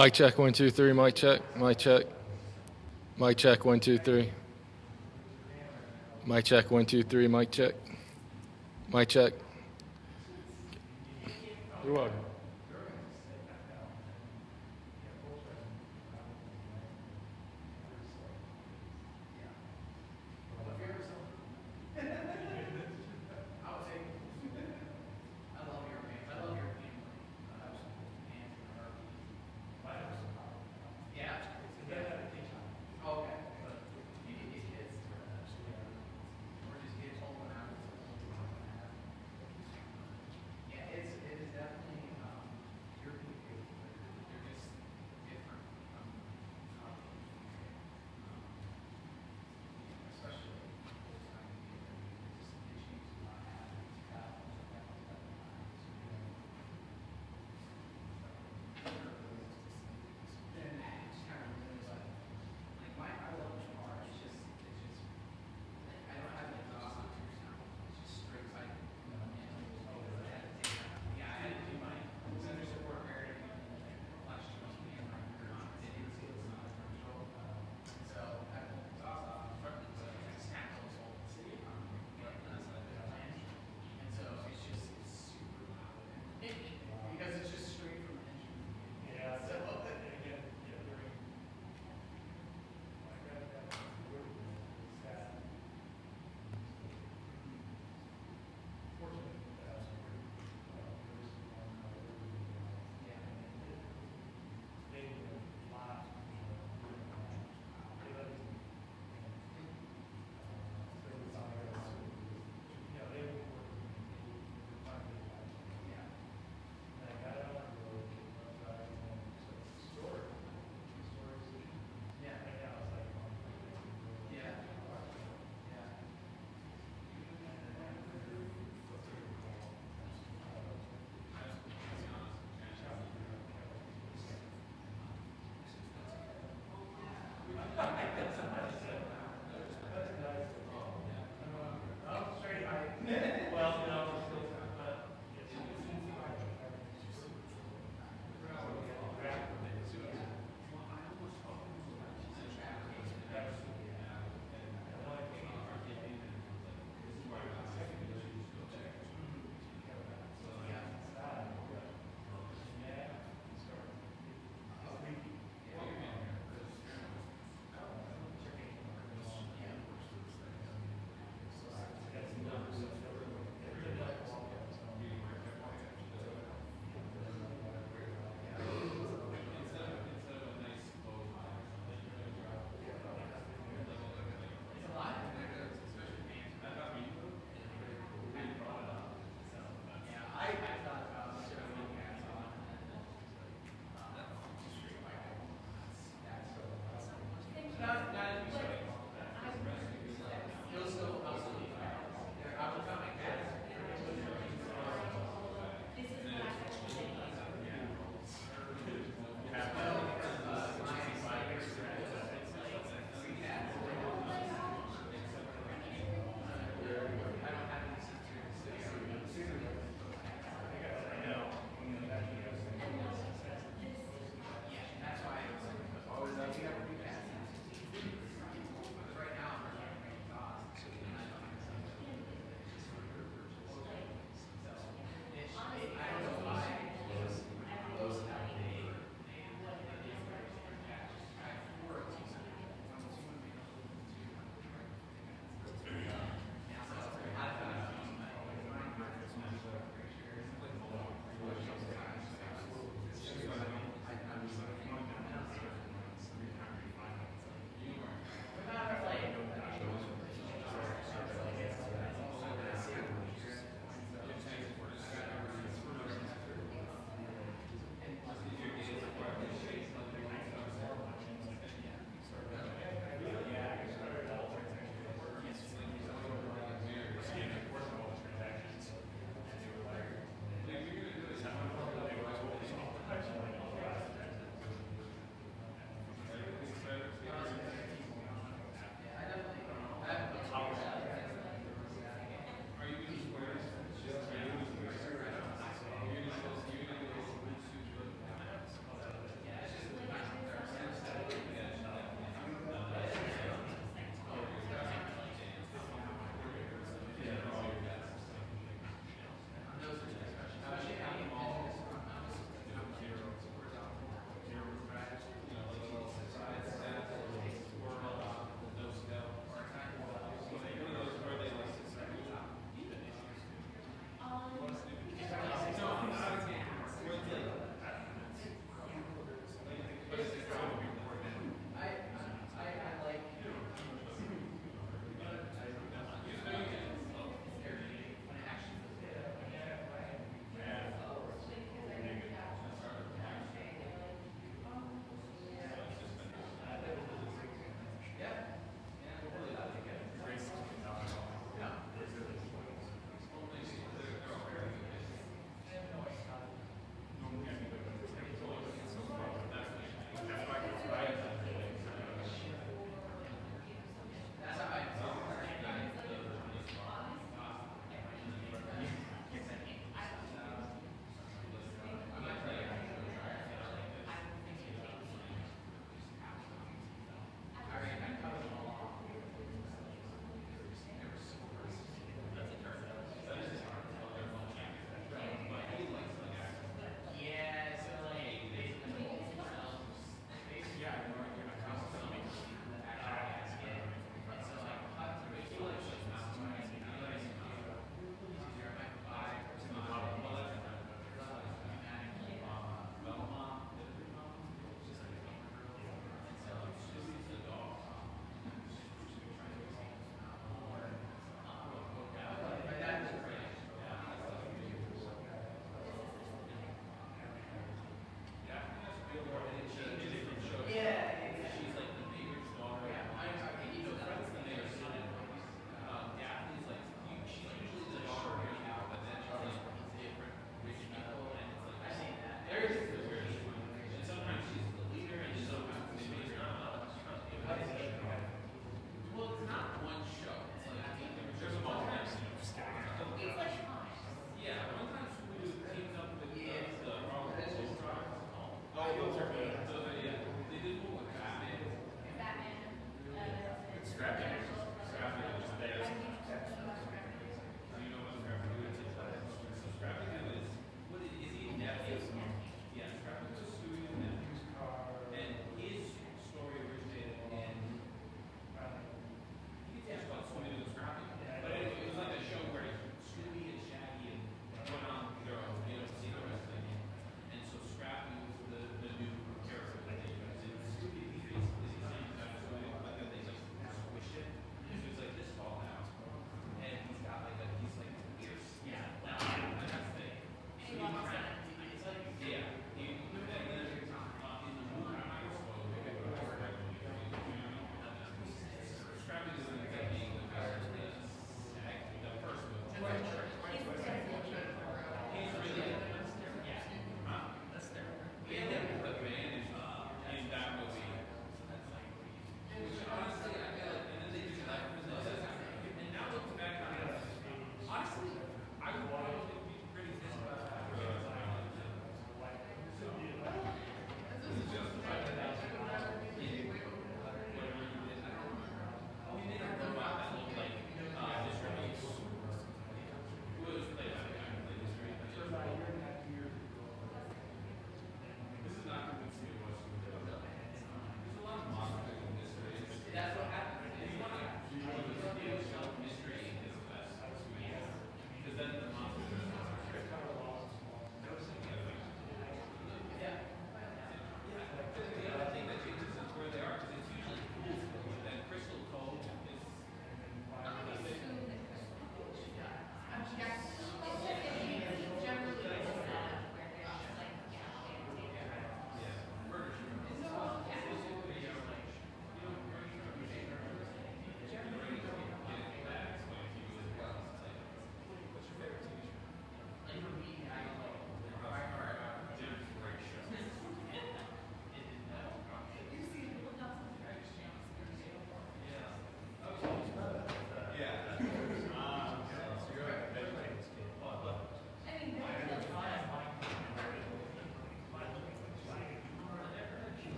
Mic check, 1, 2, 3. Mic check. Mic check. Mic check, 1, 2, 3. Mic check, 1, 2, 3. Mic check. Mic check. You're welcome.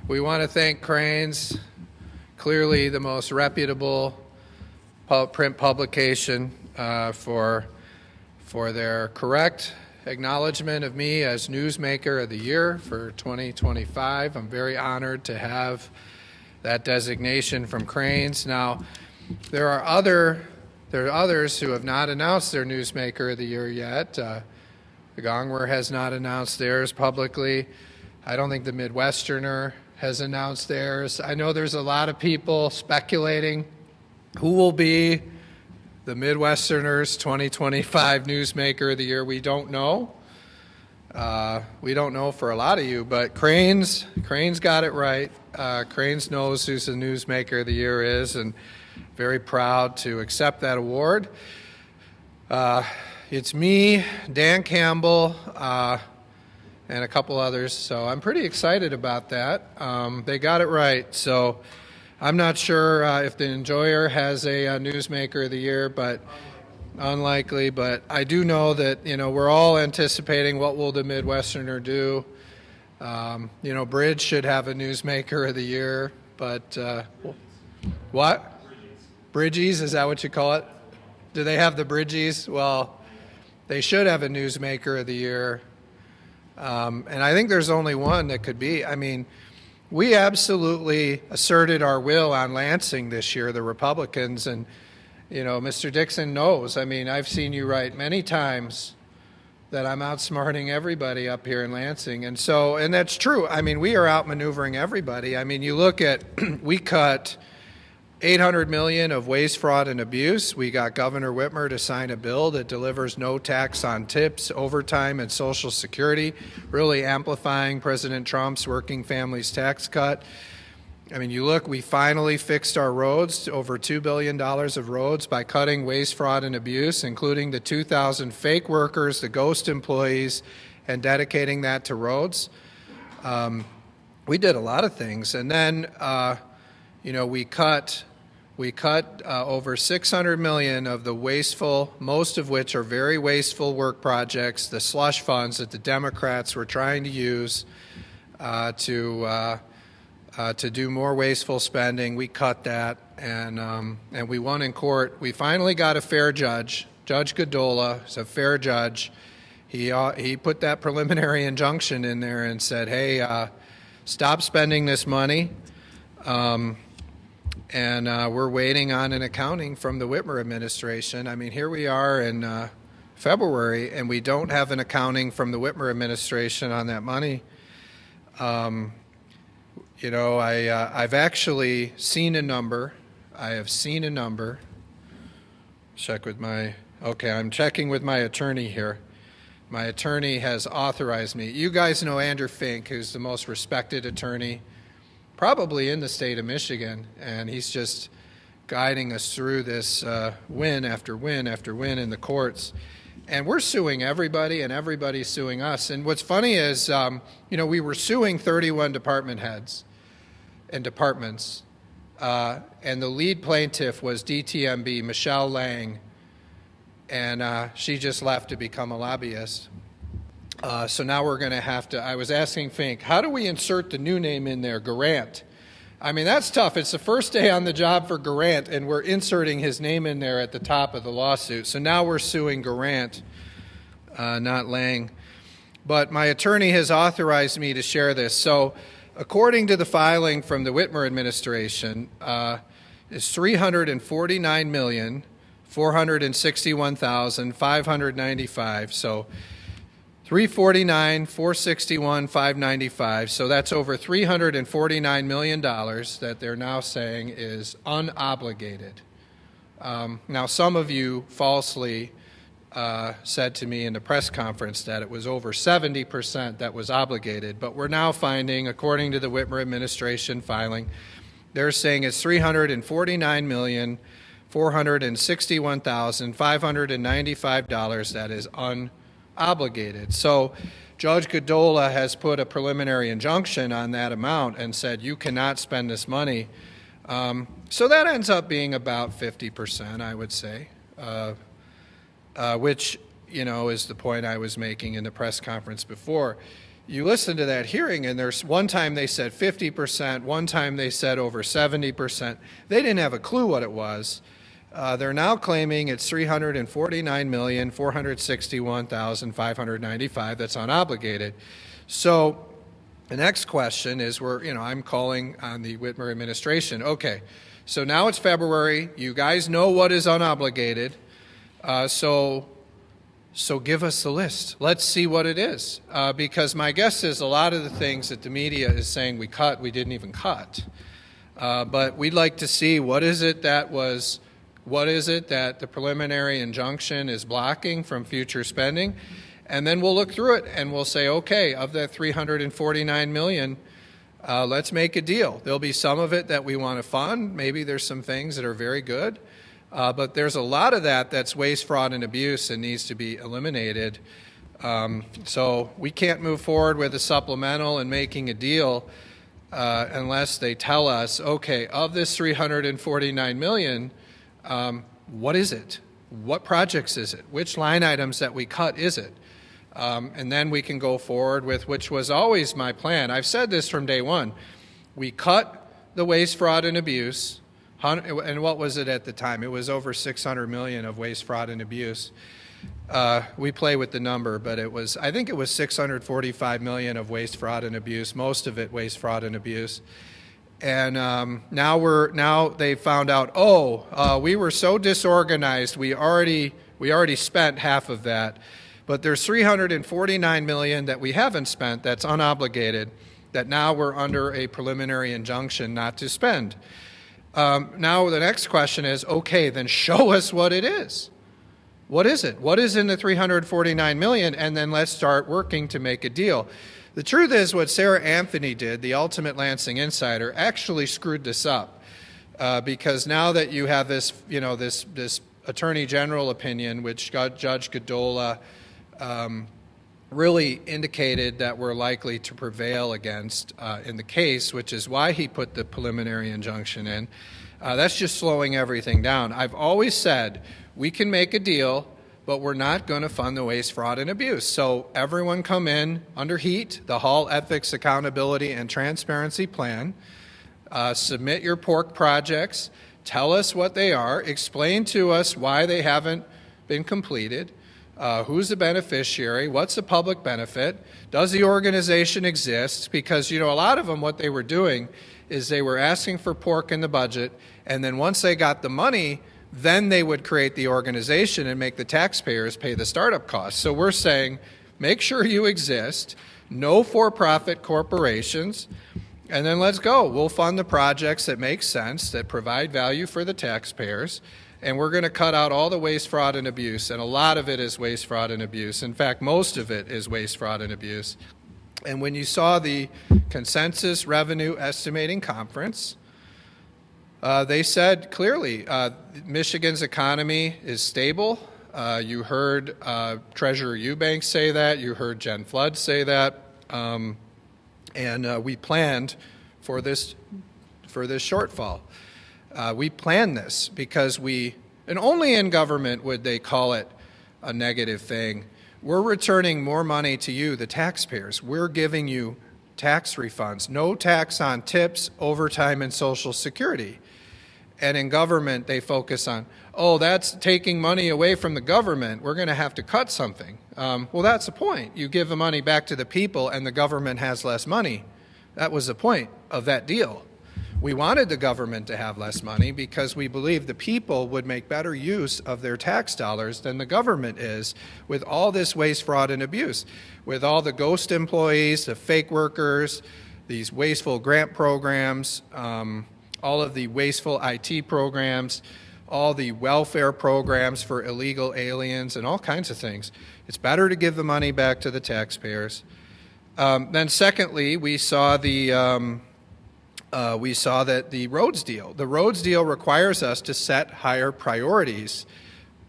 We want to thank Cranes, clearly the most reputable print publication for their correct acknowledgement of me as Newsmaker of the Year for 2025. I'm very honored to have that designation from Crain's. Now, there are others who have not announced their Newsmaker of the Year yet. The Gongwer has not announced theirs publicly. I don't think the Midwesterner has announced theirs. I know there's a lot of people speculating who will be the Midwesterner's 2025 Newsmaker of the Year. We don't know. We don't know for a lot of you, but Crain's got it right. Crain's knows who the Newsmaker of the Year is, and very proud to accept that award. It's me, Dan Campbell, and a couple others, so I'm pretty excited about that. They got it right, so I'm not sure if the Enjoyer has a Newsmaker of the Year, but unlikely. But I do know that we're all anticipating what will the Midwesterner do. Bridge should have a Newsmaker of the Year, but what? Bridgies, is that what you call it? Do they have the Bridgies? Well, they should have a Newsmaker of the Year. And I think there's only one that could be. I mean, we absolutely asserted our will on Lansing this year, the Republicans, and, Mr. Dixon knows. I mean, I've seen you write many times that I'm outsmarting everybody up here in Lansing. And that's true. I mean, we are outmaneuvering everybody. I mean, you look at, we cut $800 million of waste, fraud, and abuse. We got Governor Whitmer to sign a bill that delivers no tax on tips, overtime, and Social Security, really amplifying President Trump's working families tax cut. I mean, you look, we finally fixed our roads, over $2 billion of roads, by cutting waste, fraud, and abuse, including the 2,000 fake workers, the ghost employees, and dedicating that to roads. We did a lot of things. And then, we cut over $600 million of the wasteful, most of which are very wasteful work projects, the slush funds that the Democrats were trying to use to do more wasteful spending. We cut that, and we won in court. We finally got a fair judge. Judge Godola is a fair judge. He put that preliminary injunction in there and said, hey, stop spending this money. And we're waiting on an accounting from the Whitmer administration. I mean, here we are in February, and we don't have an accounting from the Whitmer administration on that money. I've actually seen a number. I have seen a number. I'm checking with my attorney here. My attorney has authorized me. You guys know Andrew Fink, who's the most respected attorney probably in the state of Michigan, and he's just guiding us through this win after win after win in the courts. And we're suing everybody, and everybody's suing us. And what's funny is, we were suing 31 department heads and departments, and the lead plaintiff was DTMB, Michelle Lang, and she just left to become a lobbyist. So now we're going to have to, I was asking Fink, how do we insert the new name in there, Garant? I mean, that's tough. It's the first day on the job for Garant, and we're inserting his name in there at the top of the lawsuit. So now we're suing Garant, not Lang. But my attorney has authorized me to share this. So according to the filing from the Whitmer administration, is $349,461,595. So 349, 461, 595. So that's over $349 million that they're now saying is unobligated. Now, some of you falsely said to me in the press conference that it was over 70% that was obligated, but we're now finding, according to the Whitmer administration filing, they're saying it's $349,461,595 that is unobligated. So Judge Godola has put a preliminary injunction on that amount and said you cannot spend this money. So that ends up being about 50%, I would say, which, is the point I was making in the press conference before. You listen to that hearing, and there's one time they said 50%, one time they said over 70%. They didn't have a clue what it was. They're now claiming it's $349,461,595 that's unobligated. So the next question is, I'm calling on the Whitmer administration. Okay, so now it's February. You guys know what is unobligated. So give us the list. Let's see what it is. Because my guess is a lot of the things that the media is saying we cut, we didn't even cut. But we'd like to see what is it that the preliminary injunction is blocking from future spending. And then we'll look through it and we'll say, okay, of that $349 million, let's make a deal. There'll be some of it that we want to fund. Maybe there's some things that are very good. But there's a lot of that's waste, fraud, and abuse and needs to be eliminated. So we can't move forward with a supplemental and making a deal unless they tell us, okay, of this $349 million, what is it? What projects is it? Which line items that we cut is it? And then we can go forward with, which was always my plan. I've said this from day one. We cut the waste, fraud, and abuse. And what was it at the time? It was over $600 million of waste, fraud, and abuse. We play with the number, but I think it was $645 million of waste, fraud, and abuse, most of it waste, fraud, and abuse. And now they found out, we were so disorganized, we already spent half of that. But there's $349 million that we haven't spent that's unobligated, that now we're under a preliminary injunction not to spend. Now the next question is, okay, then show us what it is. What is it? What is in the $349 million? And then let's start working to make a deal. The truth is what Sarah Anthony did, the ultimate Lansing insider, actually screwed this up. Because now that you have this, this Attorney General opinion, which Judge Godola really indicated that we're likely to prevail against in the case, which is why he put the preliminary injunction in. That's just slowing everything down. I've always said we can make a deal, but we're not going to fund the waste, fraud, and abuse. So everyone come in under heat, the Hall Ethics, Accountability, and Transparency Plan. Submit your pork projects. Tell us what they are. Explain to us why they haven't been completed. Who's the beneficiary? What's the public benefit? Does the organization exist? Because, a lot of them, what they were doing is they were asking for pork in the budget, and then once they got the money, then they would create the organization and make the taxpayers pay the startup costs. So we're saying, make sure you exist, no for-profit corporations, and then let's go. We'll fund the projects that make sense, that provide value for the taxpayers, and we're going to cut out all the waste, fraud, and abuse, and a lot of it is waste, fraud, and abuse. In fact, most of it is waste, fraud, and abuse. And when you saw the Consensus Revenue Estimating Conference, they said clearly Michigan's economy is stable. You heard Treasurer Eubanks say that. You heard Jen Flood say that. And we planned for this shortfall. We planned this because and only in government would they call it a negative thing. We're returning more money to you, the taxpayers. We're giving you tax refunds, no tax on tips, overtime, and Social Security. And in government, they focus on, that's taking money away from the government. We're going to have to cut something. Well, that's the point. You give the money back to the people and the government has less money. That was the point of that deal. We wanted the government to have less money because we believed the people would make better use of their tax dollars than the government is with all this waste, fraud, and abuse, with all the ghost employees, the fake workers, these wasteful grant programs, all of the wasteful IT programs, all the welfare programs for illegal aliens, and all kinds of things. It's better to give the money back to the taxpayers. Then secondly, we saw that the roads deal requires us to set higher priorities.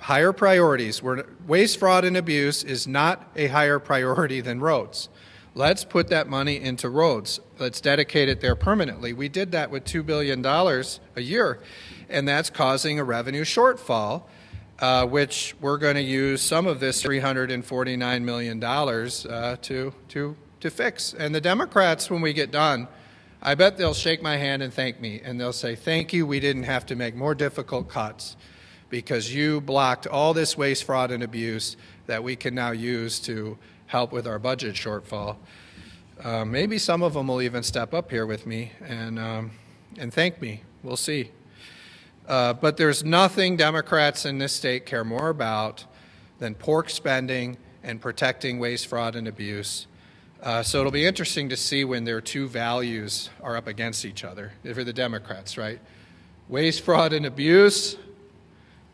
Higher priorities. Waste, fraud, and abuse is not a higher priority than roads. Let's put that money into roads. Let's dedicate it there permanently. We did that with $2 billion a year, and that's causing a revenue shortfall, which we're going to use some of this $349 million to fix. And the Democrats, when we get done, I bet they'll shake my hand and thank me, and they'll say, thank you, we didn't have to make more difficult cuts. because you blocked all this waste, fraud, and abuse that we can now use to help with our budget shortfall. Maybe some of them will even step up here with me and thank me. We'll see. But there's nothing Democrats in this state care more about than pork spending and protecting waste, fraud, and abuse. So it'll be interesting to see when their two values are up against each other, for the Democrats, right? Waste, fraud, and abuse,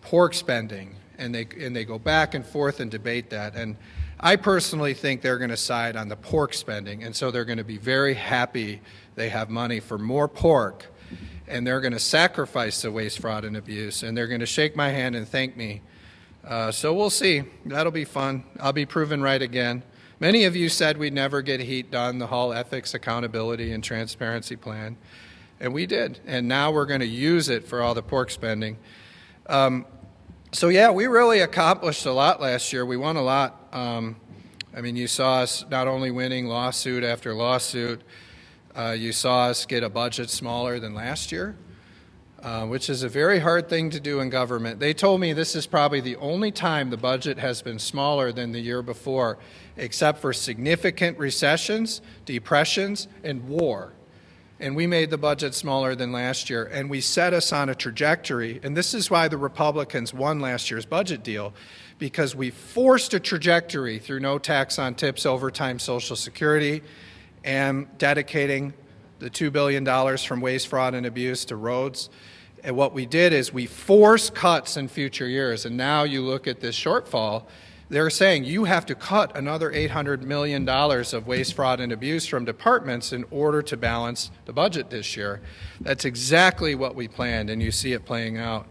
pork spending, and they go back and forth and debate that. And I personally think they're going to side on the pork spending, and so they're going to be very happy they have money for more pork, and they're going to sacrifice the waste, fraud, and abuse, and they're going to shake my hand and thank me. So we'll see. That'll be fun. I'll be proven right again. Many of you said we'd never get heat done, the whole ethics, accountability, and transparency plan, and we did. And now we're going to use it for all the pork spending. So yeah, we really accomplished a lot last year. We won a lot. I mean, you saw us not only winning lawsuit after lawsuit, you saw us get a budget smaller than last year, which is a very hard thing to do in government. They told me this is probably the only time the budget has been smaller than the year before, except for significant recessions, depressions, and war. And we made the budget smaller than last year, and we set us on a trajectory. And this is why the Republicans won last year's budget deal, because we forced a trajectory through no tax on tips, overtime, Social Security, and dedicating the $2 billion from waste, fraud, and abuse to roads. And what we did is we forced cuts in future years. And now you look at this shortfall, they're saying you have to cut another $800 million of waste, fraud, and abuse from departments in order to balance the budget this year. That's exactly what we planned, and you see it playing out.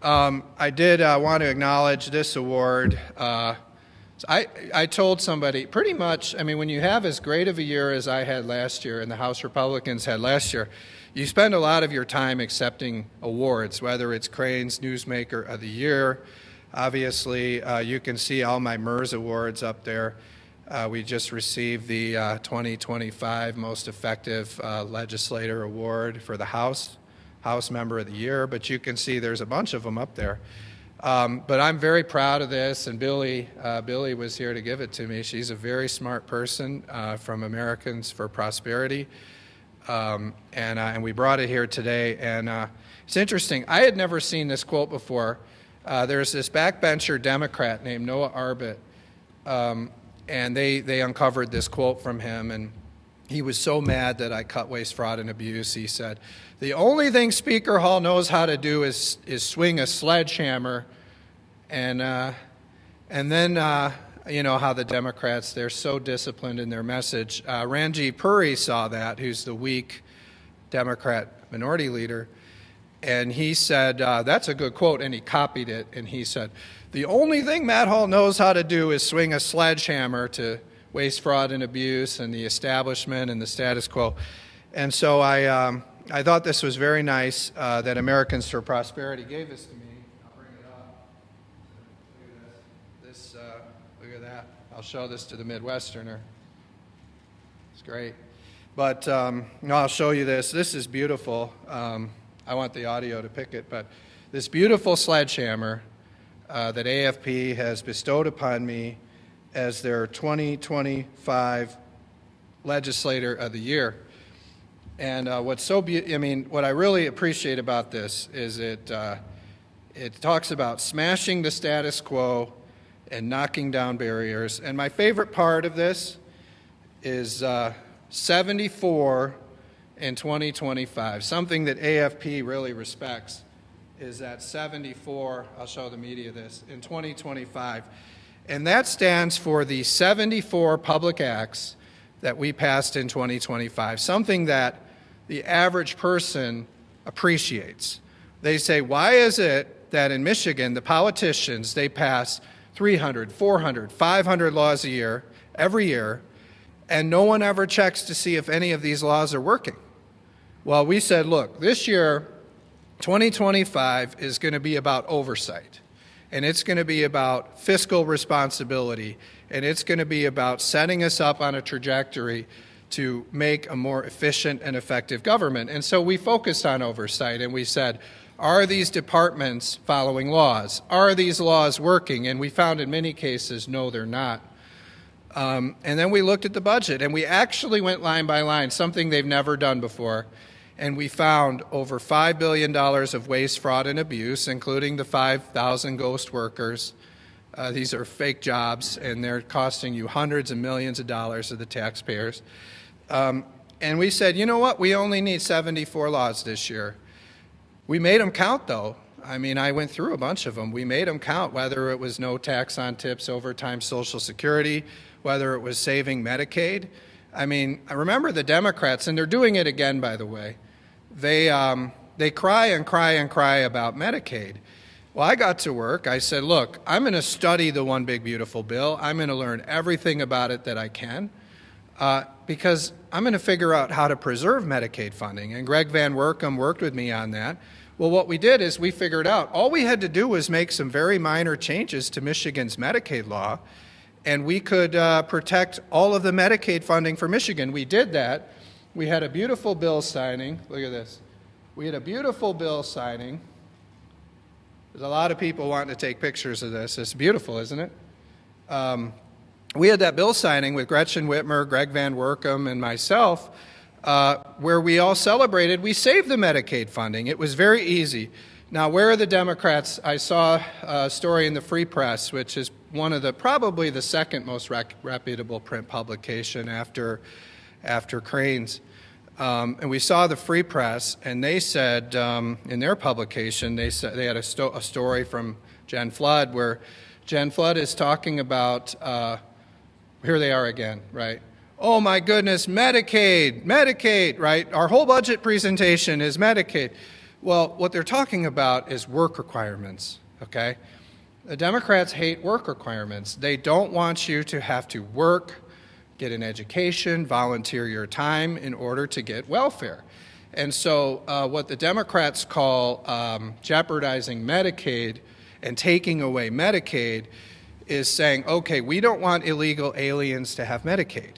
I did want to acknowledge this award. I told somebody, pretty much, I mean, when you have as great of a year as I had last year and the House Republicans had last year, you spend a lot of your time accepting awards, whether it's Crane's Newsmaker of the Year. Obviously, you can see all my MERS awards up there. We just received the 2025 Most Effective Legislator Award for the House Member of the Year, but you can see there's a bunch of them up there. But I'm very proud of this, and Billy was here to give it to me. She's a very smart person from Americans for Prosperity, and we brought it here today. And it's interesting. I had never seen this quote before. There's this backbencher Democrat named Noah Arbit, and they uncovered this quote from him, and he was so mad that I cut waste, fraud, and abuse. He said, "The only thing Speaker Hall knows how to do is swing a sledgehammer," and then you know how the Democrats, they're so disciplined in their message. Ranjit Puri saw that, who's the weak Democrat minority leader. And he said, that's a good quote, and he copied it, and he said, "The only thing Matt Hall knows how to do is swing a sledgehammer to waste, fraud, and abuse and the establishment and the status quo." And so I thought this was very nice that Americans for Prosperity gave this to me. I'll bring it up. Look at this. Look at that. I'll show this to the Midwesterner. It's great. But I'll show you this. This is beautiful. I want the audio to pick it, but this beautiful sledgehammer that AFP has bestowed upon me as their 2025 Legislator of the Year. And what I really appreciate about this is it talks about smashing the status quo and knocking down barriers. And my favorite part of this is 74 in 2025. Something that AFP really respects is that 74, I'll show the media this, in 2025. And that stands for the 74 public acts that we passed in 2025, something that the average person appreciates. They say, why is it that in Michigan, the politicians, they pass 300, 400, 500 laws a year, every year, and no one ever checks to see if any of these laws are working? Well, we said, look, this year, 2025 is going to be about oversight, and it's going to be about fiscal responsibility, and it's going to be about setting us up on a trajectory to make a more efficient and effective government. And so we focused on oversight, and we said, Are these departments following laws? Are these laws working? And we found in many cases, no, they're not. And then we looked at the budget, and we actually went line by line, something they've never done before. And we found over $5 billion of waste, fraud, and abuse, including the 5,000 ghost workers. These are fake jobs, and they're costing you hundreds of millions of dollars of the taxpayers. And we said, you know what? We only need 74 laws this year. We made them count, though. I mean, I went through a bunch of them. We made them count, whether it was no tax on tips, overtime Social Security, whether it was saving Medicaid. I mean, I remember the Democrats, and they're doing it again, by the way. They cry and cry and cry about Medicaid. Well, I got to work. I said, look, I'm going to study the One Big Beautiful Bill. I'm going to learn everything about it that I can because I'm going to figure out how to preserve Medicaid funding. And Greg Van Workum worked with me on that. Well, what we did is we figured out all we had to do was make some very minor changes to Michigan's Medicaid law, and we could protect all of the Medicaid funding for Michigan. We did that. We had a beautiful bill signing. Look at this. We had a beautiful bill signing. There's a lot of people wanting to take pictures of this. It's beautiful, isn't it? We had that bill signing with Gretchen Whitmer, Greg Van Workum, and myself, where we all celebrated. We saved the Medicaid funding. It was very easy. Now, where are the Democrats? I saw a story in the Free Press, which is one of the probably the second most reputable print publication after Crane's. And we saw the Free Press, and they said in their publication, they had a story from Jen Flood where Jen Flood is talking about, here they are again, right? Oh my goodness, Medicaid, right? Our whole budget presentation is Medicaid. Well, what they're talking about is work requirements, okay? The Democrats hate work requirements. They don't want you to have to work, get an education, volunteer your time in order to get welfare. And so what the Democrats call jeopardizing Medicaid and taking away Medicaid is saying, okay, we don't want illegal aliens to have Medicaid.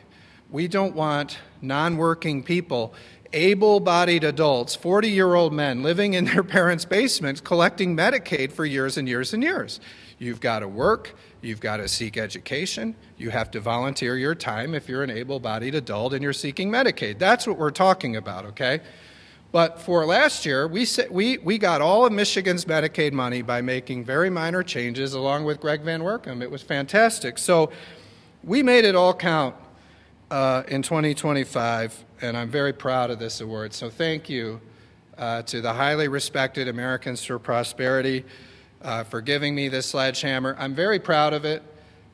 We don't want non-working people, able-bodied adults, 40-year-old men living in their parents' basements collecting Medicaid for years and years and years. You've got to work. You've got to seek education. You have to volunteer your time if you're an able-bodied adult and you're seeking Medicaid. That's what we're talking about, okay? But for last year, we got all of Michigan's Medicaid money by making very minor changes along with Greg Van Workum. It was fantastic. So we made it all count in 2025, and I'm very proud of this award. So thank you to the highly respected Americans for Prosperity for giving me this sledgehammer. I'm very proud of it.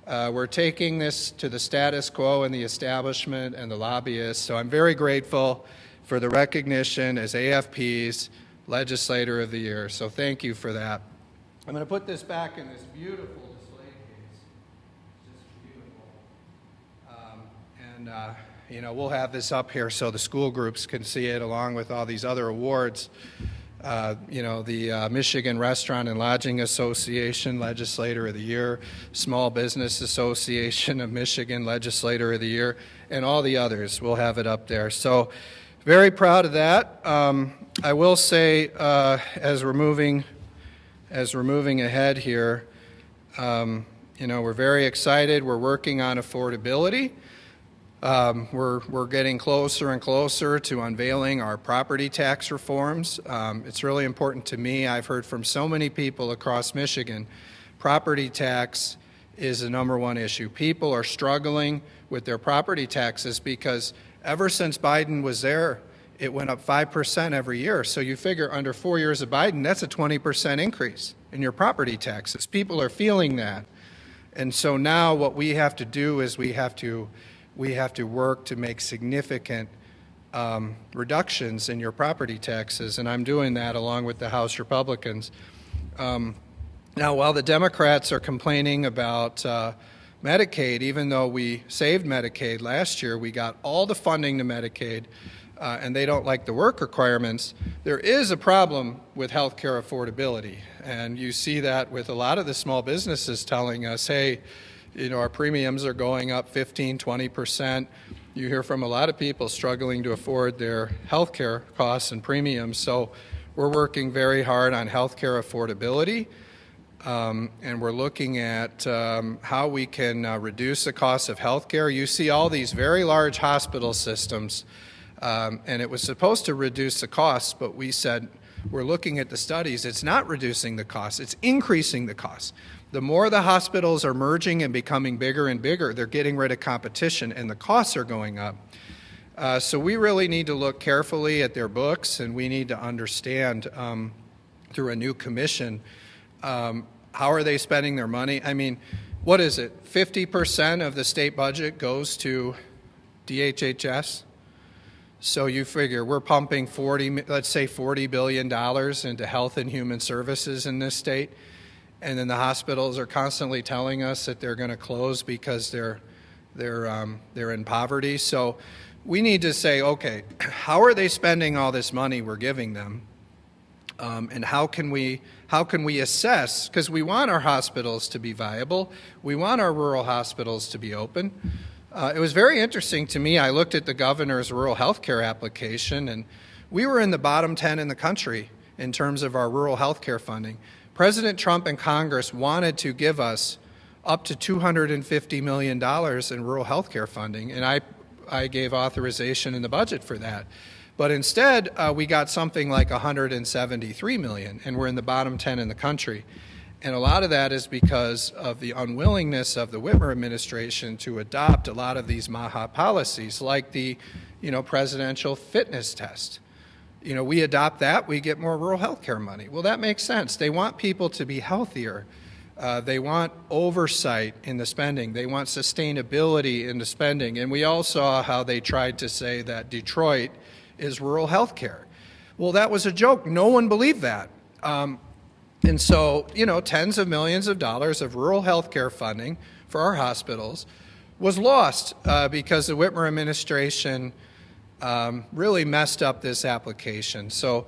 We're taking this to the status quo and the establishment and the lobbyists, so I'm very grateful for the recognition as AFP's Legislator of the Year. So thank you for that. I'm going to put this back in this beautiful display case. Just beautiful. You know, we'll have this up here so the school groups can see it along with all these other awards. You know, the Michigan Restaurant and Lodging Association Legislator of the Year, Small Business Association of Michigan Legislator of the Year, and all the others. We'll have it up there. So very proud of that. I will say, as we're moving ahead here, you know, we're very excited. We're working on affordability. We're getting closer and closer to unveiling our property tax reforms. It's really important to me. I've heard from so many people across Michigan, property tax is the #1 issue. People are struggling with their property taxes because ever since Biden was there, it went up 5% every year. So you figure under 4 years of Biden, that's a 20% increase in your property taxes. People are feeling that. And so now what we have to do is we have to work to make significant reductions in your property taxes, and I'm doing that along with the House Republicans. Now, while the Democrats are complaining about Medicaid, even though we saved Medicaid last year, we got all the funding to Medicaid, and they don't like the work requirements, there is a problem with health care affordability. And you see that with a lot of the small businesses telling us, hey, you know, our premiums are going up 15, 20%. You hear from a lot of people struggling to afford their health care costs and premiums. So we're working very hard on healthcare affordability, and we're looking at how we can reduce the cost of healthcare. You see all these very large hospital systems, and it was supposed to reduce the costs, but we said we're looking at the studies. It's not reducing the costs, it's increasing the costs. The more the hospitals are merging and becoming bigger and bigger, they're getting rid of competition, and the costs are going up. So we really need to look carefully at their books, and we need to understand through a new commission how are they spending their money. I mean, what is it? 50% of the state budget goes to DHHS. So you figure we're pumping let's say $40 billion into health and human services in this state, and then the hospitals are constantly telling us that they're going to close because they're in poverty. So we need to say, okay, how are they spending all this money we're giving them, and how can we assess? Because we want our hospitals to be viable, we want our rural hospitals to be open. It was very interesting to me. I looked at the governor's rural health care application, and we were in the bottom 10 in the country in terms of our rural health care funding. President Trump and Congress wanted to give us up to $250 million in rural health care funding, and I gave authorization in the budget for that. But instead, we got something like $173 million, and we're in the bottom 10 in the country. And a lot of that is because of the unwillingness of the Whitmer administration to adopt a lot of these MAHA policies, like the, presidential fitness test. We adopt that, we get more rural health care money. Well, that makes sense. They want people to be healthier. They want oversight in the spending. They want sustainability in the spending. And we all saw how they tried to say that Detroit is rural health care. Well, that was a joke. No one believed that. And so, tens of millions of dollars of rural health care funding for our hospitals was lost because the Whitmer administration really messed up this application. So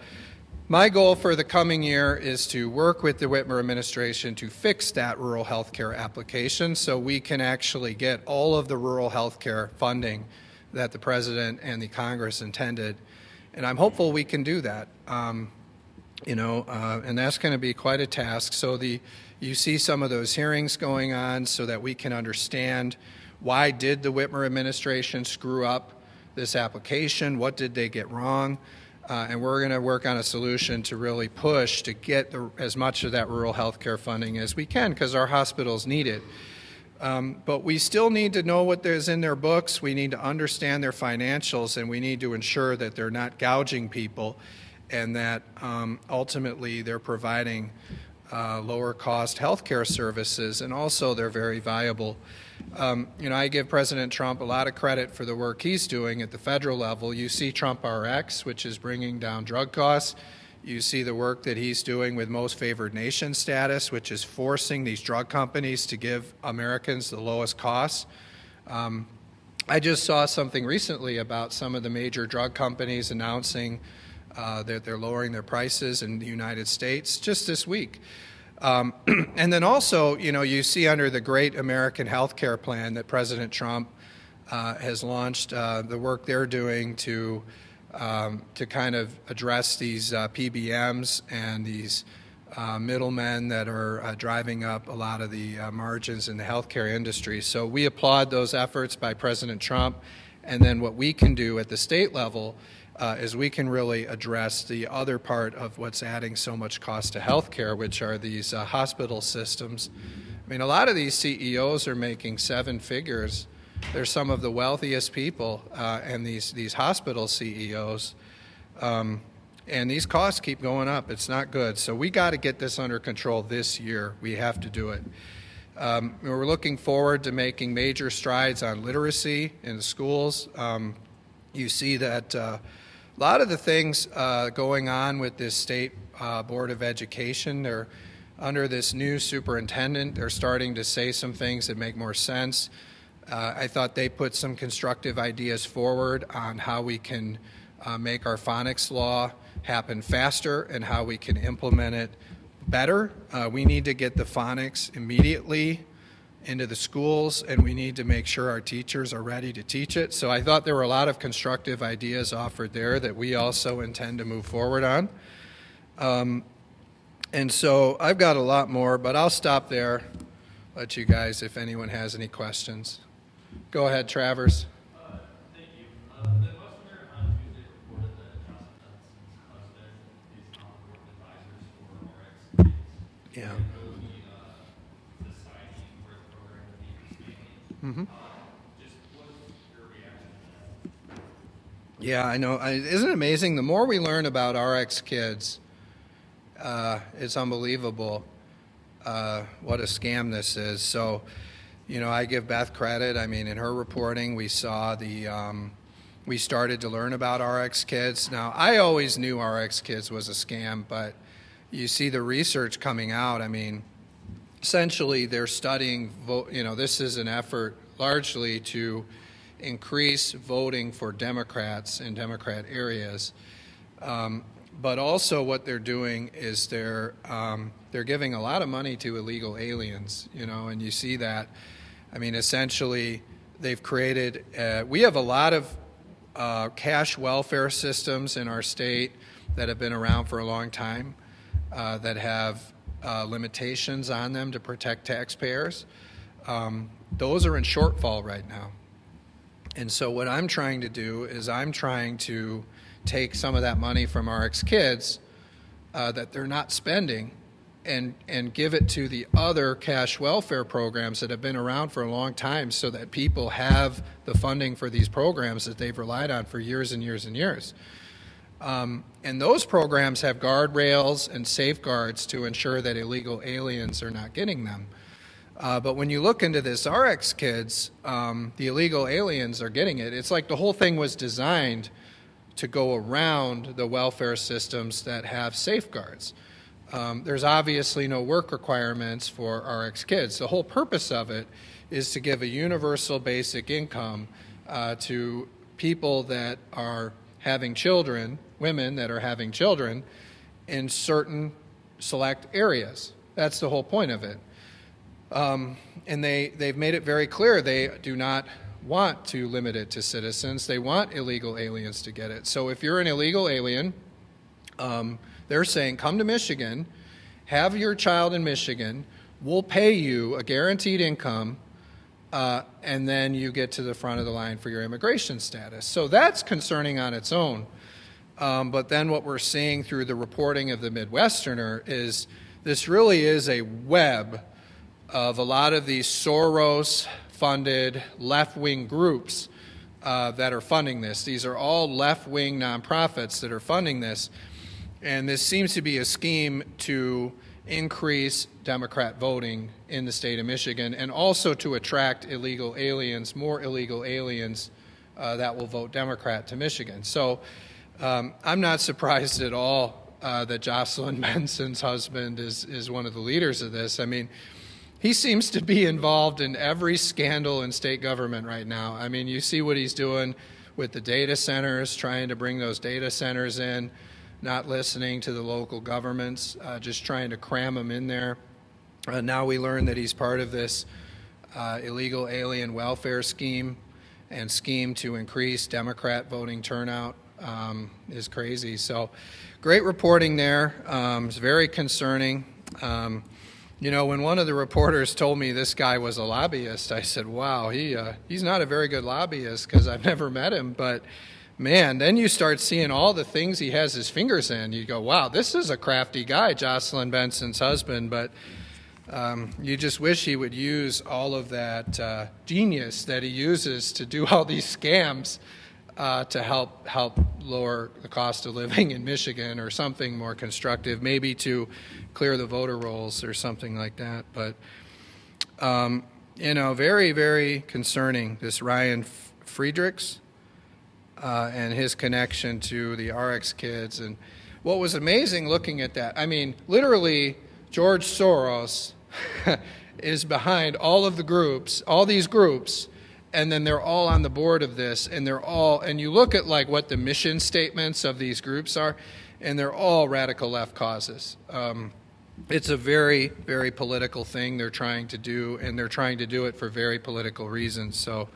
my goal for the coming year is to work with the Whitmer administration to fix that rural health care application so we can actually get all of the rural health care funding that the President and the Congress intended. And I'm hopeful we can do that. And that's going to be quite a task. So you see some of those hearings going on so that we can understand why did the Whitmer administration screw up this application, what did they get wrong, and we're going to work on a solution to really push to get as much of that rural health care funding as we can because our hospitals need it. But we still need to know what there's in their books, we need to understand their financials, and we need to ensure that they're not gouging people and that ultimately they're providing lower cost health care services, and also they're very viable. I give President Trump a lot of credit for the work he's doing at the federal level. You see Trump RX, which is bringing down drug costs. You see the work that he's doing with most favored nation status, which is forcing these drug companies to give Americans the lowest costs. I just saw something recently about some of the major drug companies announcing that they're lowering their prices in the United States just this week. And then also, you see under the Great American Health Care Plan that President Trump has launched, the work they're doing to kind of address these PBMs and these middlemen that are driving up a lot of the margins in the healthcare industry. So we applaud those efforts by President Trump. And then what we can do at the state level is we can really address the other part of what's adding so much cost to healthcare, which are these hospital systems. I mean, a lot of these CEOs are making 7 figures. They're some of the wealthiest people, and these hospital CEOs. And these costs keep going up. It's not good. So we got to get this under control this year. We have to do it. We're looking forward to making major strides on literacy in the schools. You see that a lot of the things going on with this state Board of Education, they're under this new superintendent. They're starting to say some things that make more sense. I thought they put some constructive ideas forward on how we can make our phonics law happen faster and how we can implement it better. We need to get the phonics immediately into the schools, and we need to make sure our teachers are ready to teach it. So I thought there were a lot of constructive ideas offered there that we also intend to move forward on. And so I've got a lot more, but I'll stop there. Let you guys, if anyone has any questions. Go ahead, Travers. Thank you. The Midwesterner on Tuesday reported that Johnson Benson's husband is on the board of advisors for RX Kids. Yeah. Will be deciding where the program will be expanding. Just what's your reaction to that? Yeah, I know. Isn't it amazing? The more we learn about RX Kids, it's unbelievable what a scam this is. So, I give Beth credit. I mean, in her reporting, we saw we started to learn about RX Kids. Now, I always knew RX Kids was a scam, but you see the research coming out. I mean, essentially, they're studying, this is an effort largely to increase voting for Democrats in Democrat areas. But also what they're doing is they're giving a lot of money to illegal aliens, and you see that. I mean, essentially, they've created, we have a lot of cash welfare systems in our state that have been around for a long time, that have limitations on them to protect taxpayers. Those are in shortfall right now. And so what I'm trying to do is I'm trying to take some of that money from RX Kids that they're not spending and give it to the other cash welfare programs that have been around for a long time so that people have the funding for these programs that they've relied on for years and years and years. And those programs have guardrails and safeguards to ensure that illegal aliens are not getting them. But when you look into this RX Kids, the illegal aliens are getting it. It's like the whole thing was designed to go around the welfare systems that have safeguards. There's obviously no work requirements for RX Kids. The whole purpose of it is to give a universal basic income to people that are having children, women that are having children, in certain select areas. That's the whole point of it. And they've made it very clear they do not want to limit it to citizens. They want illegal aliens to get it. So if you're an illegal alien, they're saying, come to Michigan, have your child in Michigan, we'll pay you a guaranteed income, and then you get to the front of the line for your immigration status. So that's concerning on its own. But then what we're seeing through the reporting of the Midwesterner is this really is a web of a lot of these Soros-funded left-wing groups that are funding this. These are all left-wing nonprofits that are funding this. And this seems to be a scheme to increase Democrat voting in the state of Michigan and also to attract illegal aliens, more illegal aliens that will vote Democrat to Michigan. So I'm not surprised at all that Jocelyn Benson's husband is one of the leaders of this. I mean, he seems to be involved in every scandal in state government right now. I mean, you see what he's doing with the data centers, trying to bring those data centers in, not listening to the local governments, just trying to cram them in there. Now we learn that he's part of this illegal alien welfare scheme and scheme to increase Democrat voting turnout is crazy. So great reporting there. It's very concerning. When one of the reporters told me this guy was a lobbyist, I said, wow, he's not a very good lobbyist because I've never met him. But, man, then you start seeing all the things he has his fingers in. You go, wow, this is a crafty guy, Jocelyn Benson's husband. But you just wish he would use all of that genius that he uses to do all these scams to help lower the cost of living in Michigan or something more constructive, maybe to clear the voter rolls or something like that. But, very, very concerning, this Ryan Friedrichs and his connection to the RX Kids. And what was amazing looking at that, I mean, literally George Soros is behind all of the groups, all these groups, and then they're all on the board of this, and you look at like what the mission statements of these groups are, and they're all radical left causes. It's a very, very political thing they're trying to do, and they're trying to do it for very political reasons. So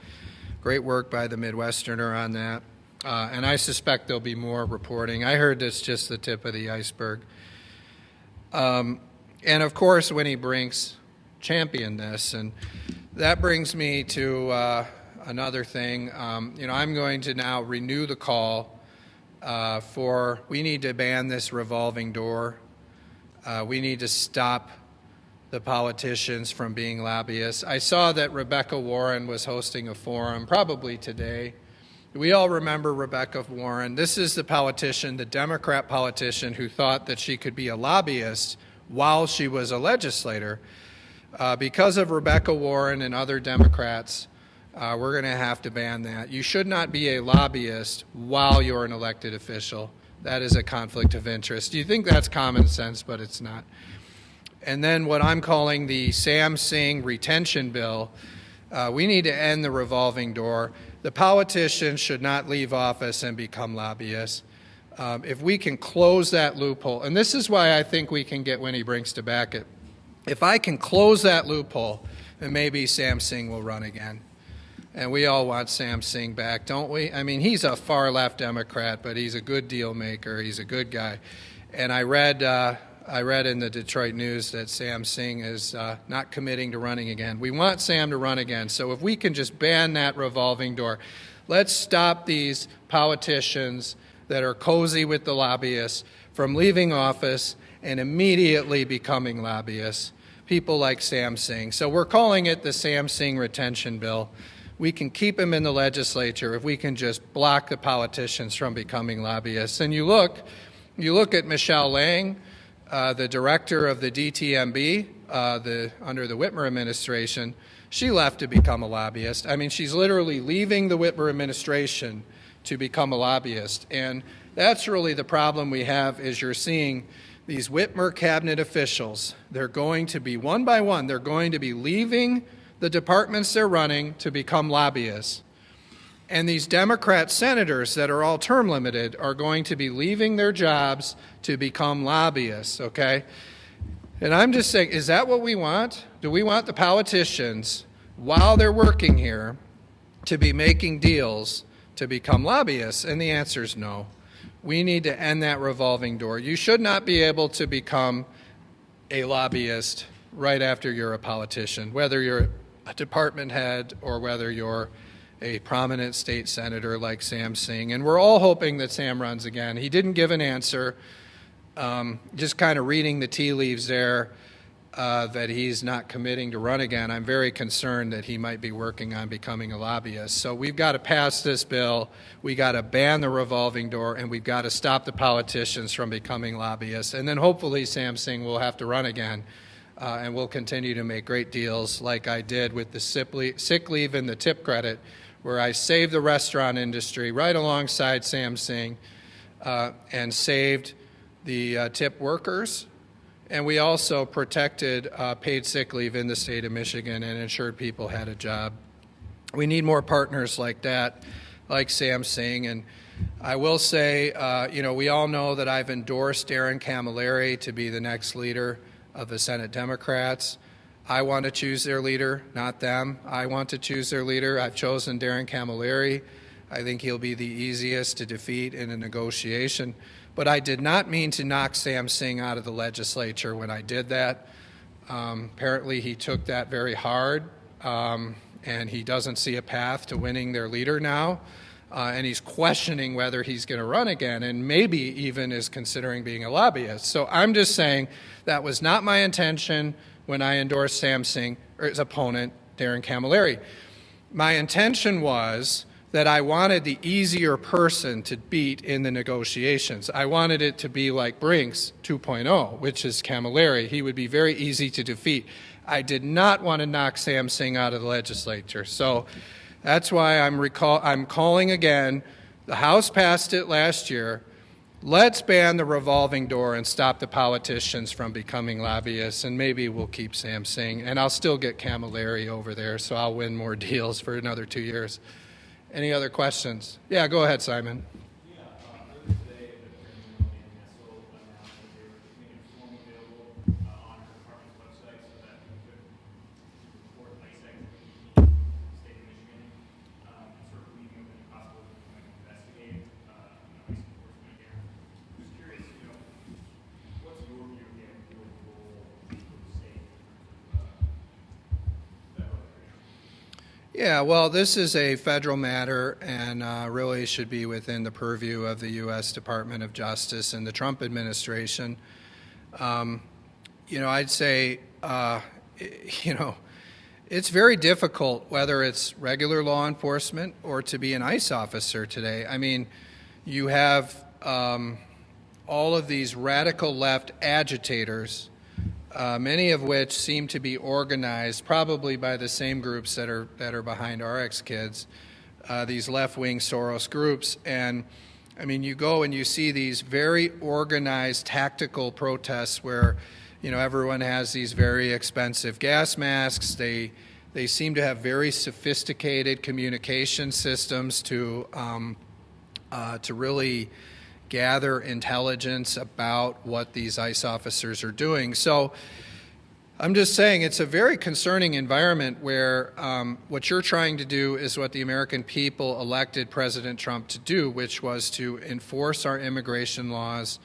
great work by the Midwesterner on that. And I suspect there'll be more reporting. I heard it's just the tip of the iceberg. And of course, Winnie Brinks championed this, and that brings me to another thing. I'm going to now renew the call for we need to ban this revolving door. We need to stop the politicians from being lobbyists. I saw that Rebecca Warren was hosting a forum, probably today. We all remember Rebecca Warren. This is the politician, the Democrat politician, who thought that she could be a lobbyist while she was a legislator. Because of Rebecca Warren and other Democrats, we're going to have to ban that. You should not be a lobbyist while you're an elected official. That is a conflict of interest. You think that's common sense, but it's not. And then what I'm calling the Sam Singh retention bill, we need to end the revolving door. The politicians should not leave office and become lobbyists. If we can close that loophole, and this is why I think we can get Winnie Brinks to back it. If I can close that loophole, then maybe Sam Singh will run again. And we all want Sam Singh back, don't we? I mean, he's a far-left Democrat, but he's a good deal maker. He's a good guy. And I read in the Detroit News that Sam Singh is not committing to running again. We want Sam to run again. So if we can just ban that revolving door, let's stop these politicians that are cozy with the lobbyists from leaving office and immediately becoming lobbyists, people like Sam Singh. So we're calling it the Sam Singh retention bill. We can keep him in the legislature if we can just block the politicians from becoming lobbyists. And you look at Michelle Lang, the director of the DTMB under the Whitmer administration. She left to become a lobbyist. I mean, she's literally leaving the Whitmer administration to become a lobbyist. And that's really the problem we have is you're seeing these Whitmer cabinet officials. They're going to be, one by one, they're going to be leaving the departments they're running to become lobbyists. And these Democrat senators that are all term limited are going to be leaving their jobs to become lobbyists, okay? And I'm just saying, is that what we want? Do we want the politicians, while they're working here, to be making deals to become lobbyists? And the answer is no. We need to end that revolving door. You should not be able to become a lobbyist right after you're a politician, whether you're a department head or whether you're a prominent state senator like Sam Singh. And we're all hoping that Sam runs again. He didn't give an answer. Just kind of reading the tea leaves there that he's not committing to run again. I'm very concerned that he might be working on becoming a lobbyist. So we've got to pass this bill. We got to ban the revolving door, and we've got to stop the politicians from becoming lobbyists. And then hopefully Sam Singh will have to run again. And we'll continue to make great deals like I did with the sick leave and the tip credit, where I saved the restaurant industry right alongside Sam Singh and saved the tip workers. And we also protected paid sick leave in the state of Michigan and ensured people had a job. We need more partners like that, like Sam Singh. And I will say, we all know that I've endorsed Darren Camilleri to be the next leader of the Senate Democrats. I want to choose their leader, not them. I want to choose their leader. I've chosen Darren Camilleri. I think he'll be the easiest to defeat in a negotiation. But I did not mean to knock Sam Singh out of the legislature when I did that. Apparently he took that very hard, and he doesn't see a path to winning their leader now. And he's questioning whether he's going to run again, and maybe even is considering being a lobbyist. So I'm just saying that was not my intention when I endorsed Sam Singh or his opponent, Darren Camilleri. My intention was that I wanted the easier person to beat in the negotiations. I wanted it to be like Brinks 2.0, which is Camilleri. He would be very easy to defeat. I did not want to knock Sam Singh out of the legislature. So that's why I'm calling again. The House passed it last year. Let's ban the revolving door and stop the politicians from becoming lobbyists, and maybe we'll keep Sam Singh. And I'll still get Camilleri over there, so I'll win more deals for another 2 years. Any other questions? Yeah, go ahead, Simon. Yeah, earlier today, the Attorney General announced that they were making a form available on her department's website so that we could report ICE activity in the state of Michigan, and sort of leaving open the possibility of investigate ICE enforcement again. I'm just curious, what's your view again for Yeah, well, this is a federal matter and really should be within the purview of the U.S. Department of Justice and the Trump administration. I'd say, it's very difficult, whether it's regular law enforcement or to be an ICE officer today. I mean, you have all of these radical left agitators, many of which seem to be organized probably by the same groups that are behind RX Kids, these left-wing Soros groups. And I mean, you go and you see these very organized tactical protests where, everyone has these very expensive gas masks. They seem to have very sophisticated communication systems to really gather intelligence about what these ICE officers are doing. So I'm just saying it's a very concerning environment where what you're trying to do is what the American people elected President Trump to do, which was to enforce our immigration laws,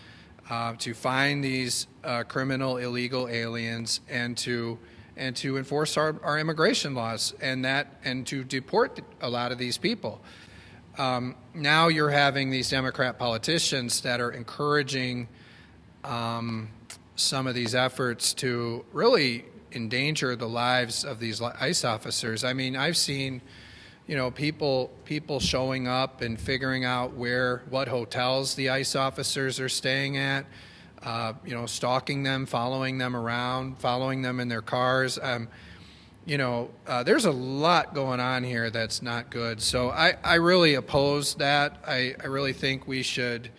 to find these criminal illegal aliens, and to enforce our immigration laws and to deport a lot of these people. Now you're having these Democrat politicians that are encouraging some of these efforts to really endanger the lives of these ICE officers. I mean, I've seen, people showing up and figuring out what hotels the ICE officers are staying at, stalking them, following them around, following them in their cars. There's a lot going on here that's not good. So I really oppose that. I really think we should,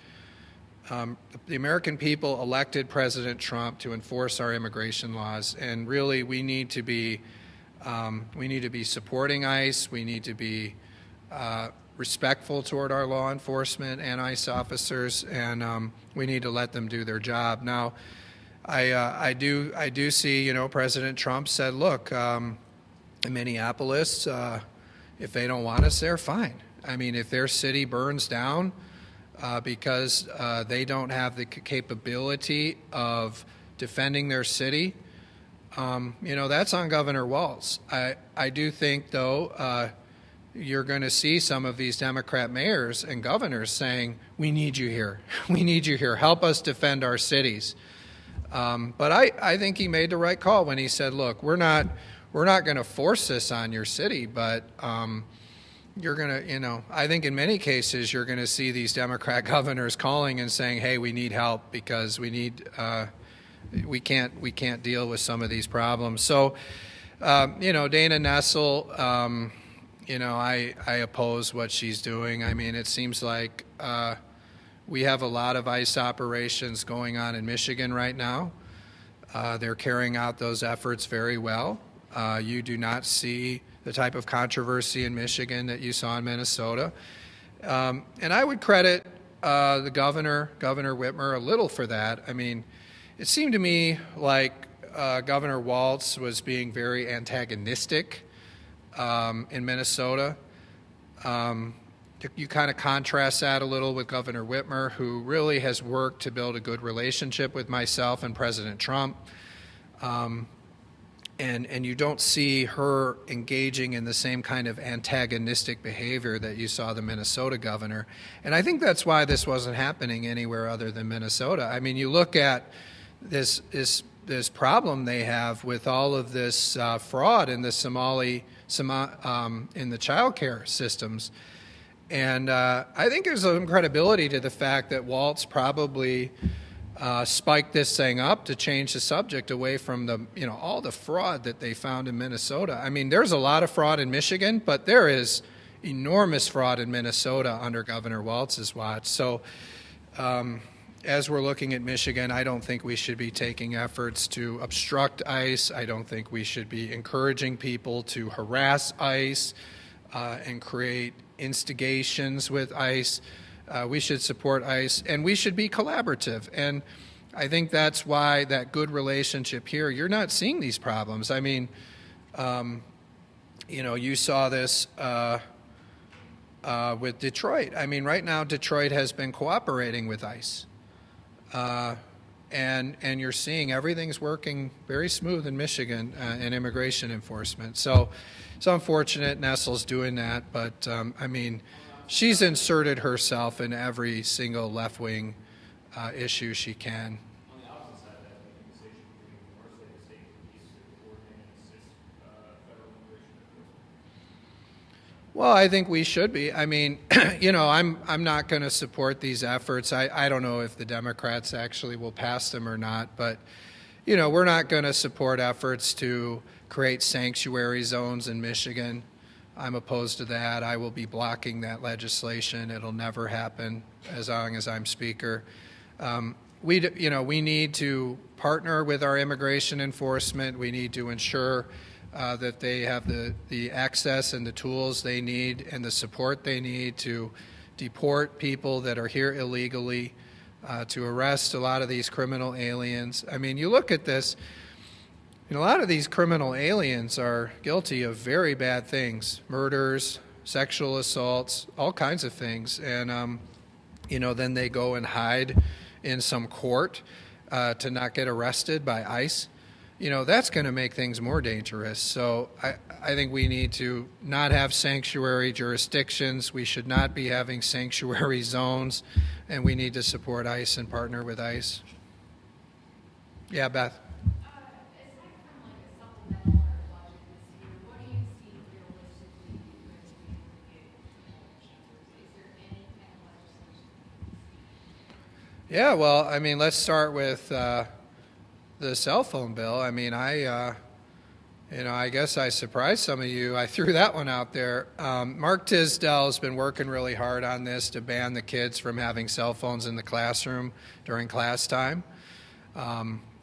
the American people elected President Trump to enforce our immigration laws, and really we need to be supporting ICE. We need to be respectful toward our law enforcement and ICE officers, and we need to let them do their job. Now, I do see, President Trump said, look, in Minneapolis, if they don't want us there, fine. I mean, if their city burns down because they don't have the capability of defending their city, that's on Governor Walz. I do think, though, you're going to see some of these Democrat mayors and governors saying, we need you here. We need you here. Help us defend our cities. But I think he made the right call when he said, look, we're not going to force this on your city, but you're going to, I think in many cases you're going to see these Democrat governors calling and saying, hey, we need help because we can't deal with some of these problems. So, Dana Nessel, I oppose what she's doing. I mean, it seems like we have a lot of ICE operations going on in Michigan right now. They're carrying out those efforts very well. You do not see the type of controversy in Michigan that you saw in Minnesota. And I would credit the Governor Whitmer, a little for that. I mean, it seemed to me like Governor Walz was being very antagonistic in Minnesota. You kind of contrast that a little with Governor Whitmer, who really has worked to build a good relationship with myself and President Trump. And you don't see her engaging in the same kind of antagonistic behavior that you saw the Minnesota governor. And I think that's why this wasn't happening anywhere other than Minnesota. I mean, you look at this problem they have with all of this fraud in the in the child care systems. And I think there's some credibility to the fact that Walz probably spiked this thing up to change the subject away from all the fraud that they found in Minnesota. I mean, there's a lot of fraud in Michigan, but there is enormous fraud in Minnesota under Governor Walz's watch. So as we're looking at Michigan, I don't think we should be taking efforts to obstruct ICE. I don't think we should be encouraging people to harass ICE and create instigations with ICE. We should support ICE, and we should be collaborative. And I think that's why that good relationship here, you're not seeing these problems. I mean, you saw this with Detroit. I mean, right now Detroit has been cooperating with ICE. and you're seeing everything's working very smooth in Michigan in immigration enforcement. So it's unfortunate Nestle's doing that, but I mean, she's inserted herself in every single left-wing issue she can. On the opposite side of that, do you think the state should be doing more, so like the state police to coordinate and assist federal immigration enforcement? Well, I think we should be. I mean, you know, I'm not going to support these efforts. I don't know if the Democrats actually will pass them or not, but you know, we're not going to support efforts to create sanctuary zones in Michigan. I'm opposed to that. I will be blocking that legislation. It'll never happen as long as I'm Speaker. We need to partner with our immigration enforcement. We need to ensure that they have the access and the tools they need and the support they need to deport people that are here illegally, to arrest a lot of these criminal aliens. I mean, you look at this, a lot of these criminal aliens are guilty of very bad things, murders, sexual assaults, all kinds of things. And, then they go and hide in some court to not get arrested by ICE. That's going to make things more dangerous. So I think we need to not have sanctuary jurisdictions. We should not be having sanctuary zones, and we need to support ICE and partner with ICE. Yeah, Beth. Yeah, well, I mean, let's start with the cell phone bill. I mean, I guess I surprised some of you. I threw that one out there. Mark Tisdale's been working really hard on this to ban the kids from having cell phones in the classroom during class time.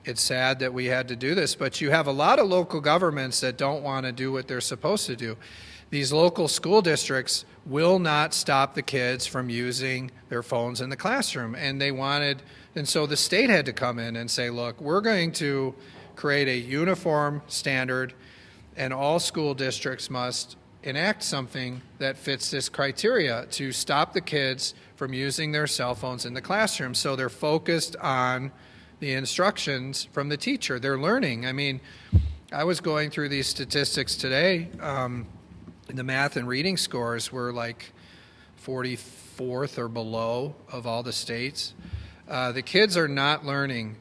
It's sad that we had to do this, but you have a lot of local governments that don't want to do what they're supposed to do. These local school districts will not stop the kids from using their phones in the classroom, and so the state had to come in and say, look, we're going to create a uniform standard, and all school districts must enact something that fits this criteria to stop the kids from using their cell phones in the classroom. So they're focused on the instructions from the teacher. They're learning. I mean, I was going through these statistics today. The math and reading scores were like 44th or below of all the states. The kids are not learning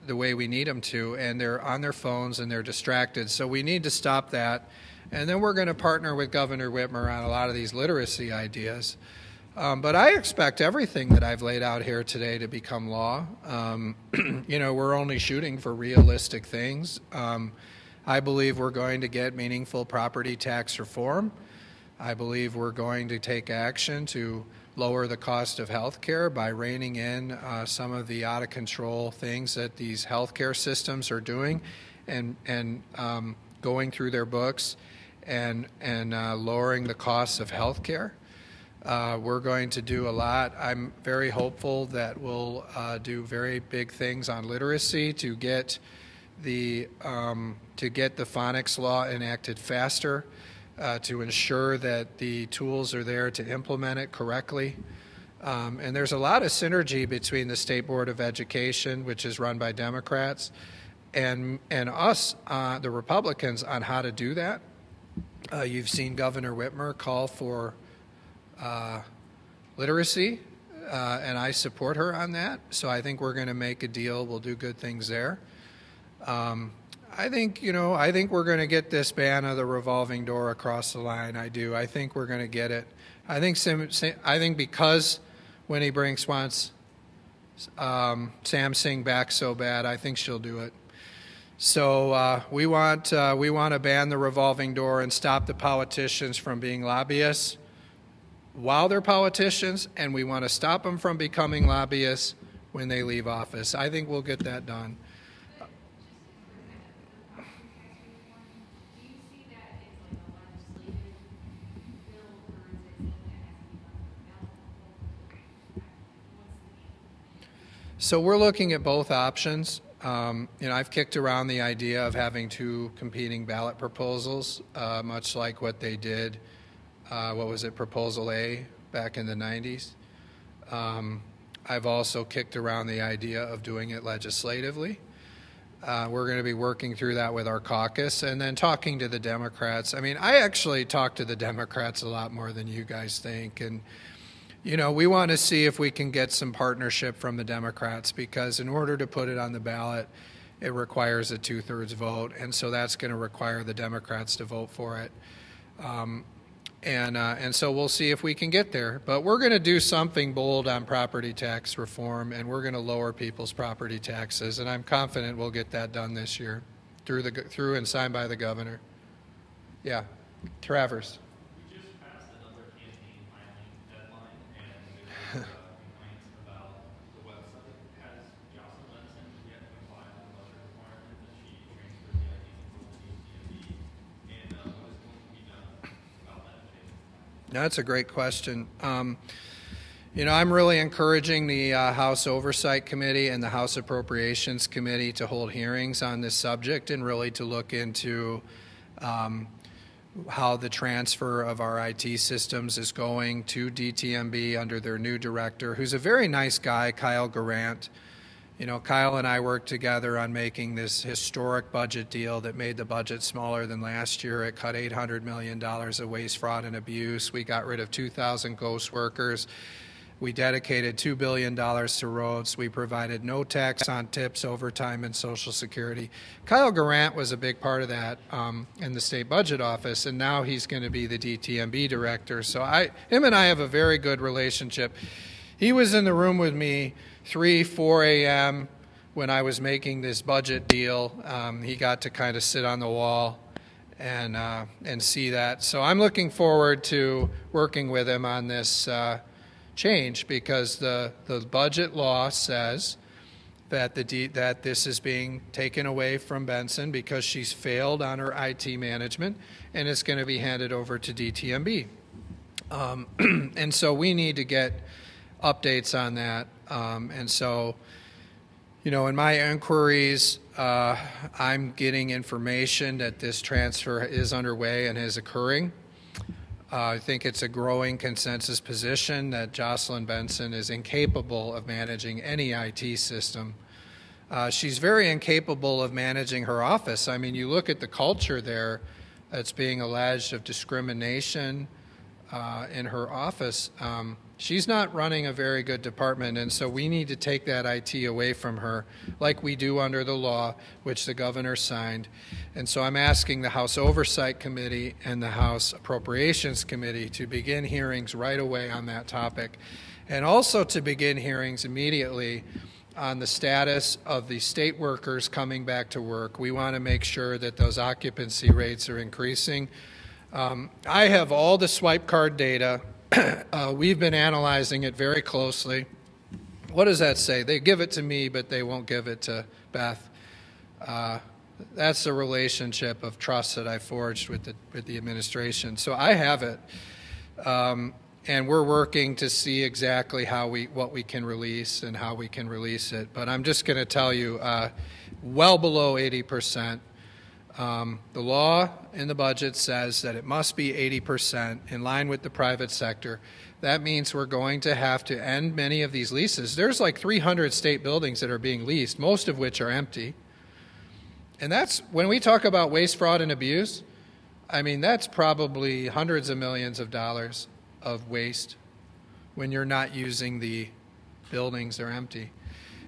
the way we need them to, and they're on their phones and they're distracted. So we need to stop that. And then we're going to partner with Governor Whitmer on a lot of these literacy ideas. But I expect everything that I've laid out here today to become law. We're only shooting for realistic things. I believe we're going to get meaningful property tax reform. I believe we're going to take action to lower the cost of health care by reining in some of the out-of-control things that these healthcare systems are doing and going through their books and lowering the costs of health care. We're going to do a lot. I'm very hopeful that we'll do very big things on literacy to get the phonics law enacted faster, to ensure that the tools are there to implement it correctly. And there's a lot of synergy between the State Board of Education, which is run by Democrats, and us, the Republicans, on how to do that. You've seen Governor Whitmer call for literacy, and I support her on that. So I think we're going to make a deal. We'll do good things there. I think we're going to get this ban of the revolving door across the line. I do. I think we're going to get it. I think because Winnie Brinks wants Sam Singh back so bad, I think she'll do it. So we want to ban the revolving door and stop the politicians from being lobbyists while they're politicians, and we want to stop them from becoming lobbyists when they leave office. I think we'll get that done. So we're looking at both options. I've kicked around the idea of having two competing ballot proposals, much like what they did, Proposal A back in the 90s. I've also kicked around the idea of doing it legislatively. We're going to be working through that with our caucus and then talking to the Democrats. I mean, I actually talk to the Democrats a lot more than you guys think. And, you know, we want to see if we can get some partnership from the Democrats, because in order to put it on the ballot, it requires a 2/3 vote. And so that's going to require the Democrats to vote for it. And so we'll see if we can get there. But we're going to do something bold on property tax reform, and we're going to lower people's property taxes. And I'm confident we'll get that done this year through and signed by the governor. Yeah, Travers. We just passed another campaign filing deadline, and there's complaints about the website. Has Jocelyn Benson yet complied with the budget requirement that she transferred the ID control to DMV? And what is going to be done about that change? That's a great question. You know, I'm really encouraging the House Oversight Committee and the House Appropriations Committee to hold hearings on this subject and really to look into how the transfer of our IT systems is going to DTMB under their new director, who's a very nice guy, Kyle Garant. You know, Kyle and I worked together on making this historic budget deal that made the budget smaller than last year. It cut $800 million of waste, fraud, and abuse. We got rid of 2,000 ghost workers. We dedicated $2 billion to roads. We provided no tax on tips, overtime, and Social Security. Kyle Garant was a big part of that in the state budget office, and now he's going to be the DTMB director. So him and I have a very good relationship. He was in the room with me 4 a.m. when I was making this budget deal. He got to kind of sit on the wall and see that. So I'm looking forward to working with him on this change, because the budget law says that that this is being taken away from Benson because she's failed on her IT management, and it's going to be handed over to DTMB. And so we need to get updates on that. And so, you know, in my inquiries, I'm getting information that this transfer is underway and is occurring. I think it's a growing consensus position that Jocelyn Benson is incapable of managing any IT system. She's very incapable of managing her office. I mean, you look at the culture there that's being alleged of discrimination in her office. She's not running a very good department, and so we need to take that IT away from her like we do under the law, which the governor signed. And so I'm asking the House Oversight Committee and the House Appropriations Committee to begin hearings right away on that topic, and also to begin hearings immediately on the status of the state workers coming back to work. We want to make sure that those occupancy rates are increasing. I have all the swipe card data. We've been analyzing it very closely. What does that say? They give it to me, but they won't give it to Beth. That's the relationship of trust that I forged with the administration. So I have it, and we're working to see exactly what we can release and how we can release it. But I'm just going to tell you, well below 80%. The law in the budget says that it must be 80% in line with the private sector. That means we're going to have to end many of these leases. There's like 300 state buildings that are being leased, most of which are empty. And that's, when we talk about waste, fraud, and abuse, I mean, that's probably hundreds of millions of dollars of waste when you're not using the buildings, they're empty.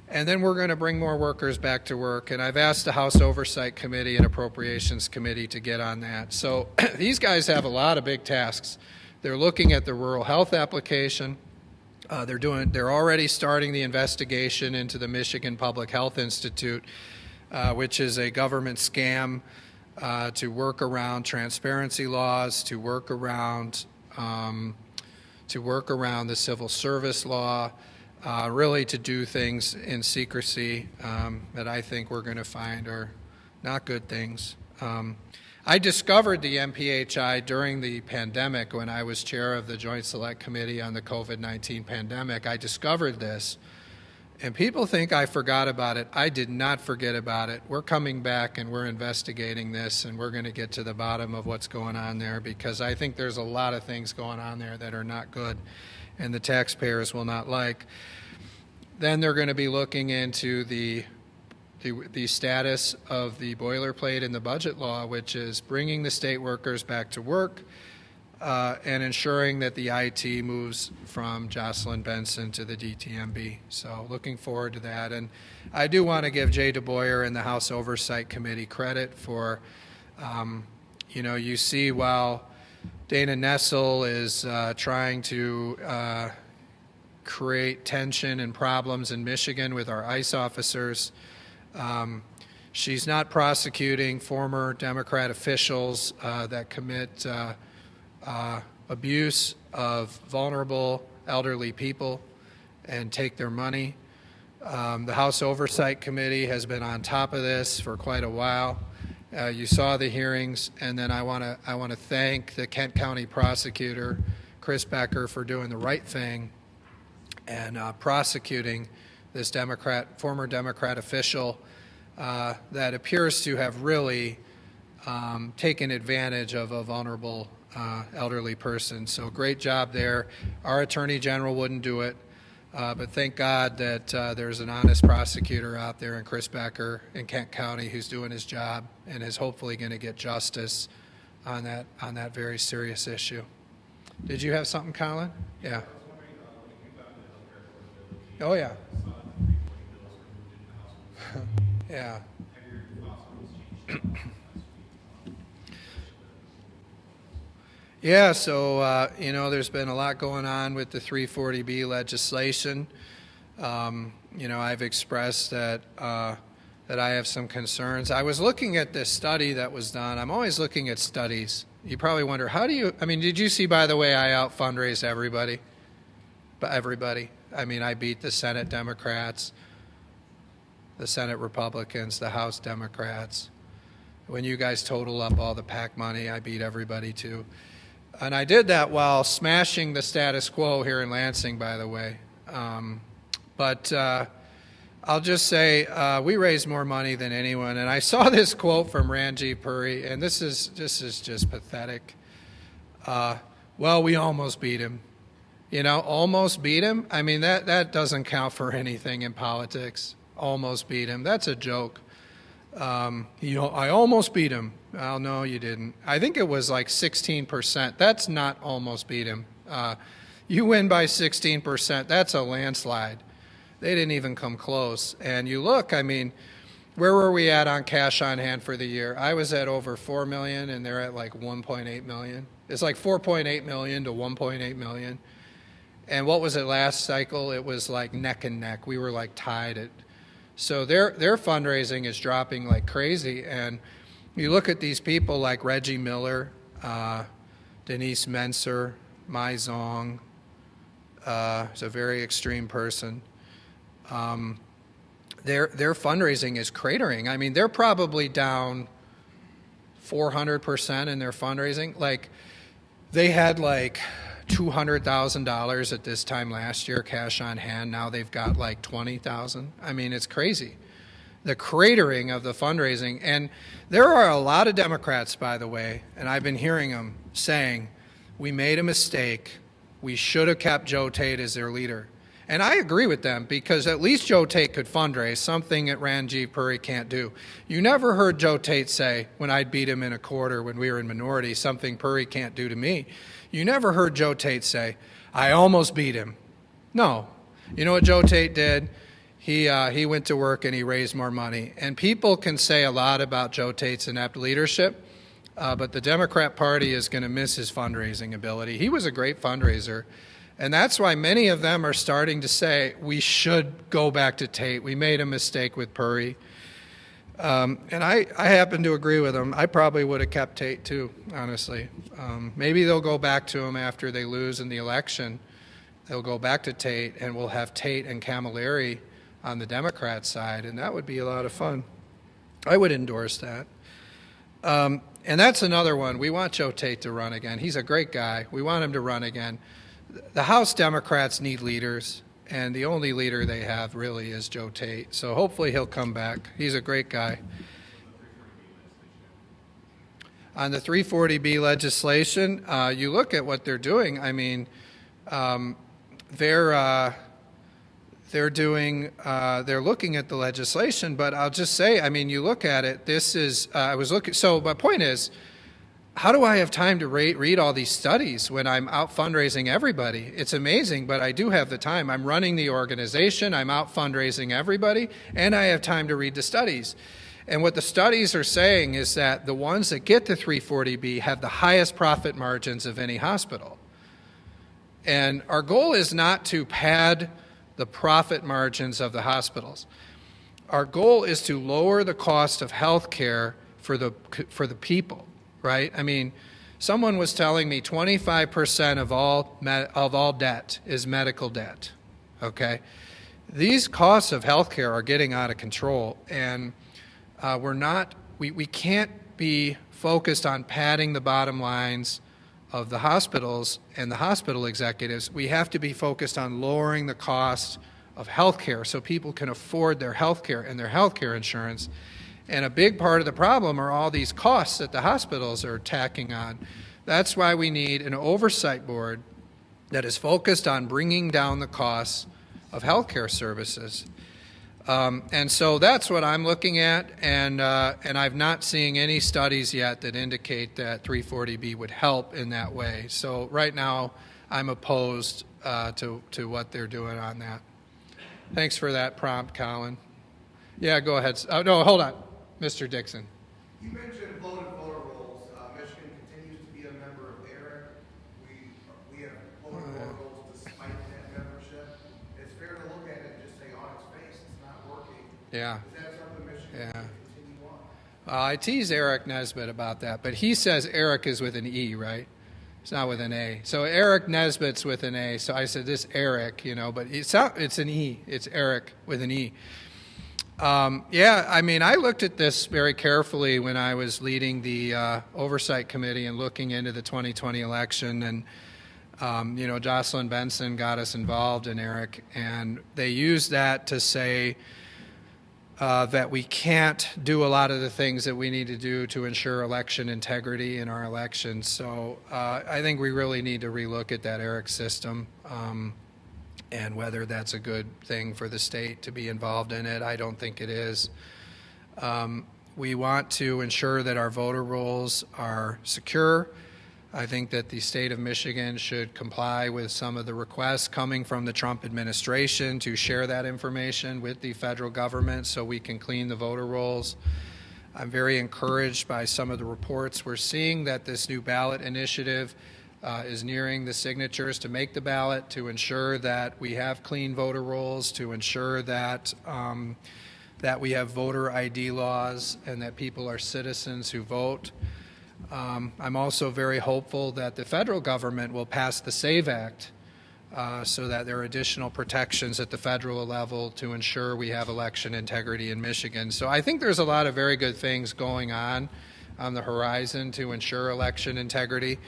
And then we're going to bring more workers back to work. And I've asked the House Oversight Committee and Appropriations Committee to get on that. So these guys have a lot of big tasks. They're looking at the rural health application. They're already starting the investigation into the Michigan Public Health Institute, which is a government scam to work around transparency laws, to work around the civil service law. Really to do things in secrecy that I think we're going to find are not good things. I discovered the MPHI during the pandemic when I was chair of the Joint Select Committee on the COVID-19 pandemic. I discovered this, and people think I forgot about it. I did not forget about it. We're coming back and we're investigating this, and we're going to get to the bottom of what's going on there, because I think there's a lot of things going on there that are not good and the taxpayers will not like. Then they're going to be looking into the status of the boilerplate in the budget law, which is bringing the state workers back to work and ensuring that the IT moves from Jocelyn Benson to the DTMB. So looking forward to that. And I do want to give Jay DeBoyer and the House Oversight Committee credit for, you see while Dana Nessel is trying to create tension and problems in Michigan with our ICE officers, she's not prosecuting former Democrat officials that commit abuse of vulnerable elderly people and take their money. The House Oversight Committee has been on top of this for quite a while. You saw the hearings, and then I want to thank the Kent County prosecutor, Chris Becker, for doing the right thing and prosecuting this former Democrat official that appears to have really taken advantage of a vulnerable elderly person. So great job there. Our Attorney General wouldn't do it, but thank God that there's an honest prosecutor out there in Chris Becker in Kent County who's doing his job and is hopefully going to get justice on that very serious issue. Did you have something, Colin? Yeah. Oh, yeah. Yeah. Yeah, so, there's been a lot going on with the 340B legislation. I've expressed that I have some concerns. I was looking at this study that was done. I'm always looking at studies. You probably wonder, did you see, by the way, I out-fundraised everybody? Everybody. I beat the Senate Democrats, the Senate Republicans, the House Democrats. When you guys total up all the PAC money, I beat everybody too. And I did that while smashing the status quo here in Lansing, by the way. But I'll just say we raised more money than anyone. And I saw this quote from Ranjit Puri, and this is just pathetic. Well, we almost beat him. Almost beat him? That doesn't count for anything in politics. Almost beat him. That's a joke. I almost beat him. Well, no, you didn't. I think it was like 16%. That's not almost beat him. You win by 16%. That's a landslide. They didn't even come close. And you look, where were we at on cash on hand for the year? I was at over 4 million, and they're at like 1.8 million. It's like 4.8 million to 1.8 million. And what was it last cycle? It was like neck and neck. We were like tied at. So their fundraising is dropping like crazy. And you look at these people like Reggie Miller, Denise Menser, Mai Zong, is a very extreme person. Their fundraising is cratering. They're probably down 400% in their fundraising. Like, they had like $200,000 at this time last year, cash on hand. Now they've got like 20,000. It's crazy. The cratering of the fundraising. And there are a lot of Democrats, by the way, and I've been hearing them saying, we made a mistake. We should have kept Joe Tate as their leader. And I agree with them, because at least Joe Tate could fundraise, something that Ranjit Puri can't do. You never heard Joe Tate say, when I beat him in a quarter when we were in minority, something Puri can't do to me. You never heard Joe Tate say, I almost beat him. No. You know what Joe Tate did? He went to work and he raised more money. And people can say a lot about Joe Tate's inept leadership, but the Democrat Party is going to miss his fundraising ability. He was a great fundraiser. And that's why many of them are starting to say, we should go back to Tate. We made a mistake with Puri. And I happen to agree with them. I probably would have kept Tate too, honestly. Maybe they'll go back to him after they lose in the election. They'll go back to Tate, and we'll have Tate and Camilleri on the Democrat side, and that would be a lot of fun. I would endorse that. And that's another one. We want Joe Tate to run again. He's a great guy. We want him to run again. The House Democrats need leaders, and the only leader they have really is Joe Tate. So hopefully he'll come back. He's a great guy. On the 340B legislation, you look at what they're doing. they're looking at the legislation, but I'll just say, I mean, you look at it, so my point is, how do I have time to read all these studies when I'm out fundraising everybody? It's amazing, but I do have the time. I'm running the organization, I'm out fundraising everybody, and I have time to read the studies. And what the studies are saying is that the ones that get the 340B have the highest profit margins of any hospital. And our goal is not to pad the profit margins of the hospitals. Our goal is to lower the cost of health care for the people. Right? I mean, someone was telling me 25% of all debt is medical debt. Okay, these costs of healthcare are getting out of control, and we can't be focused on padding the bottom lines of the hospitals and the hospital executives. We have to be focused on lowering the cost of healthcare so people can afford their healthcare and their healthcare insurance. And a big part of the problem are all these costs that the hospitals are tacking on. That's why we need an oversight board that is focused on bringing down the costs of healthcare services. And so that's what I'm looking at, and I've not seen any studies yet that indicate that 340B would help in that way. So right now, I'm opposed to what they're doing on that. Thanks for that prompt, Colin. Yeah, go ahead. Oh, no, hold on. Mr. Dixon. You mentioned voter rolls. Michigan continues to be a member of ERIC. We have voter rolls despite that membership. It's fair to look at it and just say on its face it's not working. Yeah. Is that something Michigan can continue on? I tease Eric Nesbitt about that, but he says Eric is with an E, right? It's not with an A. So Eric Nesbitt's with an A. So I said this Eric, but it's an E. It's Eric with an E. Yeah, I mean, I looked at this very carefully when I was leading the oversight committee and looking into the 2020 election, and Jocelyn Benson got us involved in ERIC, and they used that to say that we can't do a lot of the things that we need to do to ensure election integrity in our elections. So I think we really need to relook at that ERIC system. And whether that's a good thing for the state to be involved in it, I don't think it is. We want to ensure that our voter rolls are secure. I think that the state of Michigan should comply with some of the requests coming from the Trump administration to share that information with the federal government so we can clean the voter rolls. I'm very encouraged by some of the reports we're seeing that this new ballot initiative is nearing the signatures to make the ballot, to ensure that we have clean voter rolls, to ensure that that we have voter ID laws and that people are citizens who vote. I'm also very hopeful that the federal government will pass the SAVE Act so that there are additional protections at the federal level to ensure we have election integrity in Michigan. So I think there's a lot of very good things going on the horizon to ensure election integrity.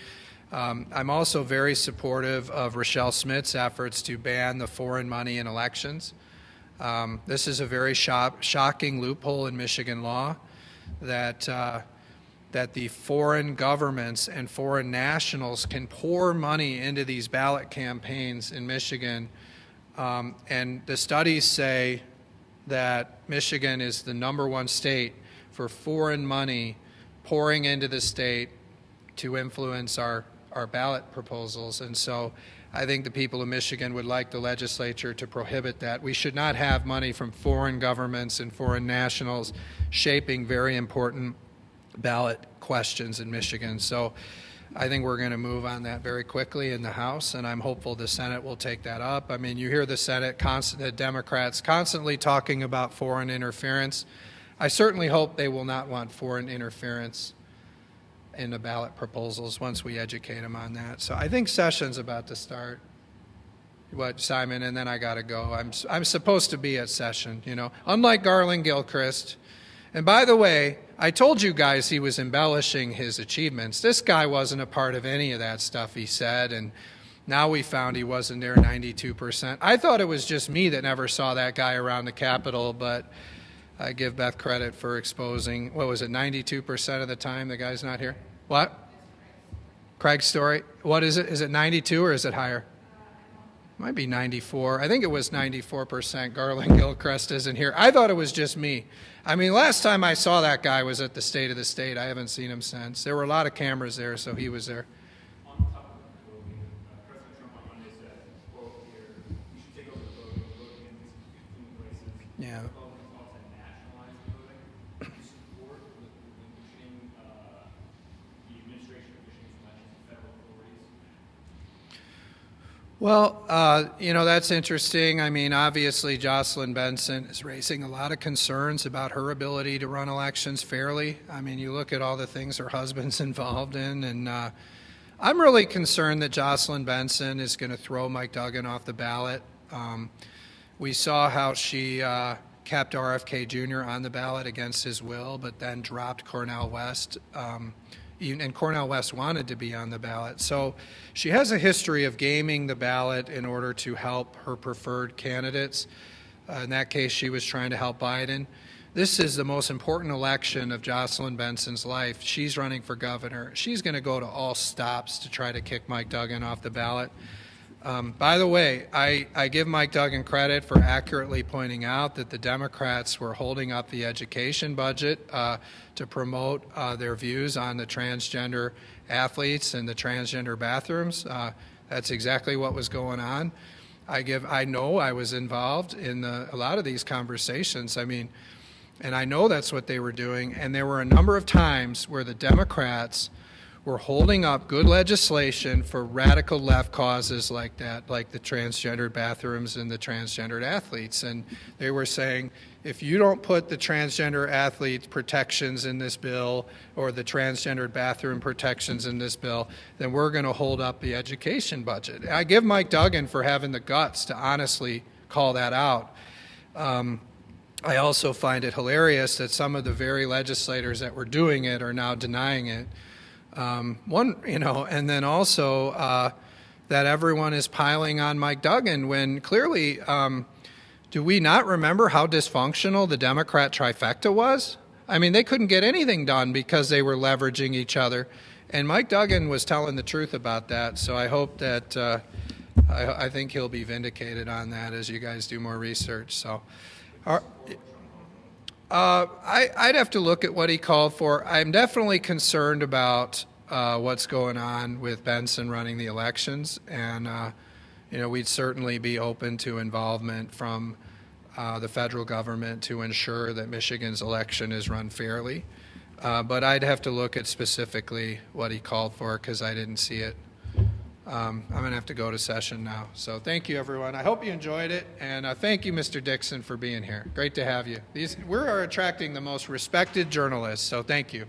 I'm also very supportive of Rochelle Smith's efforts to ban the foreign money in elections. This is a very shocking loophole in Michigan law that the foreign governments and foreign nationals can pour money into these ballot campaigns in Michigan. And the studies say that Michigan is the #1 state for foreign money pouring into the state to influence our ballot proposals. And so I think the people of Michigan would like the legislature to prohibit that. We should not have money from foreign governments and foreign nationals shaping very important ballot questions in Michigan. So I think we're going to move on that very quickly in the House, and I'm hopeful the Senate will take that up. I mean, you hear the Senate, the Democrats constantly talking about foreign interference. I certainly hope they will not want foreign interference in the ballot proposals once we educate them on that. So I think session's about to start. What, Simon? And then I got to go. I'm supposed to be at session, unlike Garland Gilchrist. And by the way, I told you guys he was embellishing his achievements. This guy wasn't a part of any of that stuff he said, and now we found he wasn't there 92%. I thought it was just me that never saw that guy around the Capitol, but I give Beth credit for exposing, 92% of the time the guy's not here? What? Craig's story. What is it? Is it 92 or is it higher? might be 94. I think it was 94%. Garland Gilchrist isn't here. I thought it was just me. I mean, last time I saw that guy was at the State of the State. I haven't seen him since. There were a lot of cameras there, so he was there. On the topic of voting, President Trump on Monday said, quote here, we should take over the voting in these 15 places. Yeah. Republicans want to nationalize the voting. Do you support relinquishing the administration of Michigan's elections to federal authorities? Well, that's interesting. I mean, obviously, Jocelyn Benson is raising a lot of concerns about her ability to run elections fairly. I mean, you look at all the things her husband's involved in, and I'm really concerned that Jocelyn Benson is going to throw Mike Duggan off the ballot. We saw how she kept RFK Jr. on the ballot against his will, but then dropped Cornel West. And Cornel West wanted to be on the ballot. So she has a history of gaming the ballot in order to help her preferred candidates. In that case, she was trying to help Biden. This is the most important election of Jocelyn Benson's life. She's running for governor. She's going to go to all stops to try to kick Mike Duggan off the ballot. By the way, I give Mike Duggan credit for accurately pointing out that the Democrats were holding up the education budget to promote their views on the transgender athletes and the transgender bathrooms. That's exactly what was going on. I know I was involved in a lot of these conversations. I mean, and I know that's what they were doing. And there were a number of times where the Democrats were holding up good legislation for radical left causes like that, like the transgendered bathrooms and the transgendered athletes. And they were saying, if you don't put the transgender athlete protections in this bill or the transgendered bathroom protections in this bill, then we're going to hold up the education budget. I give Mike Duggan for having the guts to honestly call that out. I also find it hilarious that some of the very legislators that were doing it are now denying it. And then also that everyone is piling on Mike Duggan when clearly, do we not remember how dysfunctional the Democrat trifecta was? I mean, they couldn't get anything done because they were leveraging each other. And Mike Duggan was telling the truth about that. So I hope that I think he'll be vindicated on that as you guys do more research. So. I'd have to look at what he called for. I'm definitely concerned about what's going on with Benson running the elections, and we'd certainly be open to involvement from the federal government to ensure that Michigan's election is run fairly. But I'd have to look at specifically what he called for because I didn't see it. I'm going to have to go to session now. So thank you, everyone. I hope you enjoyed it. And thank you, Mr. Dixon, for being here. Great to have you. We are attracting the most respected journalists, so thank you.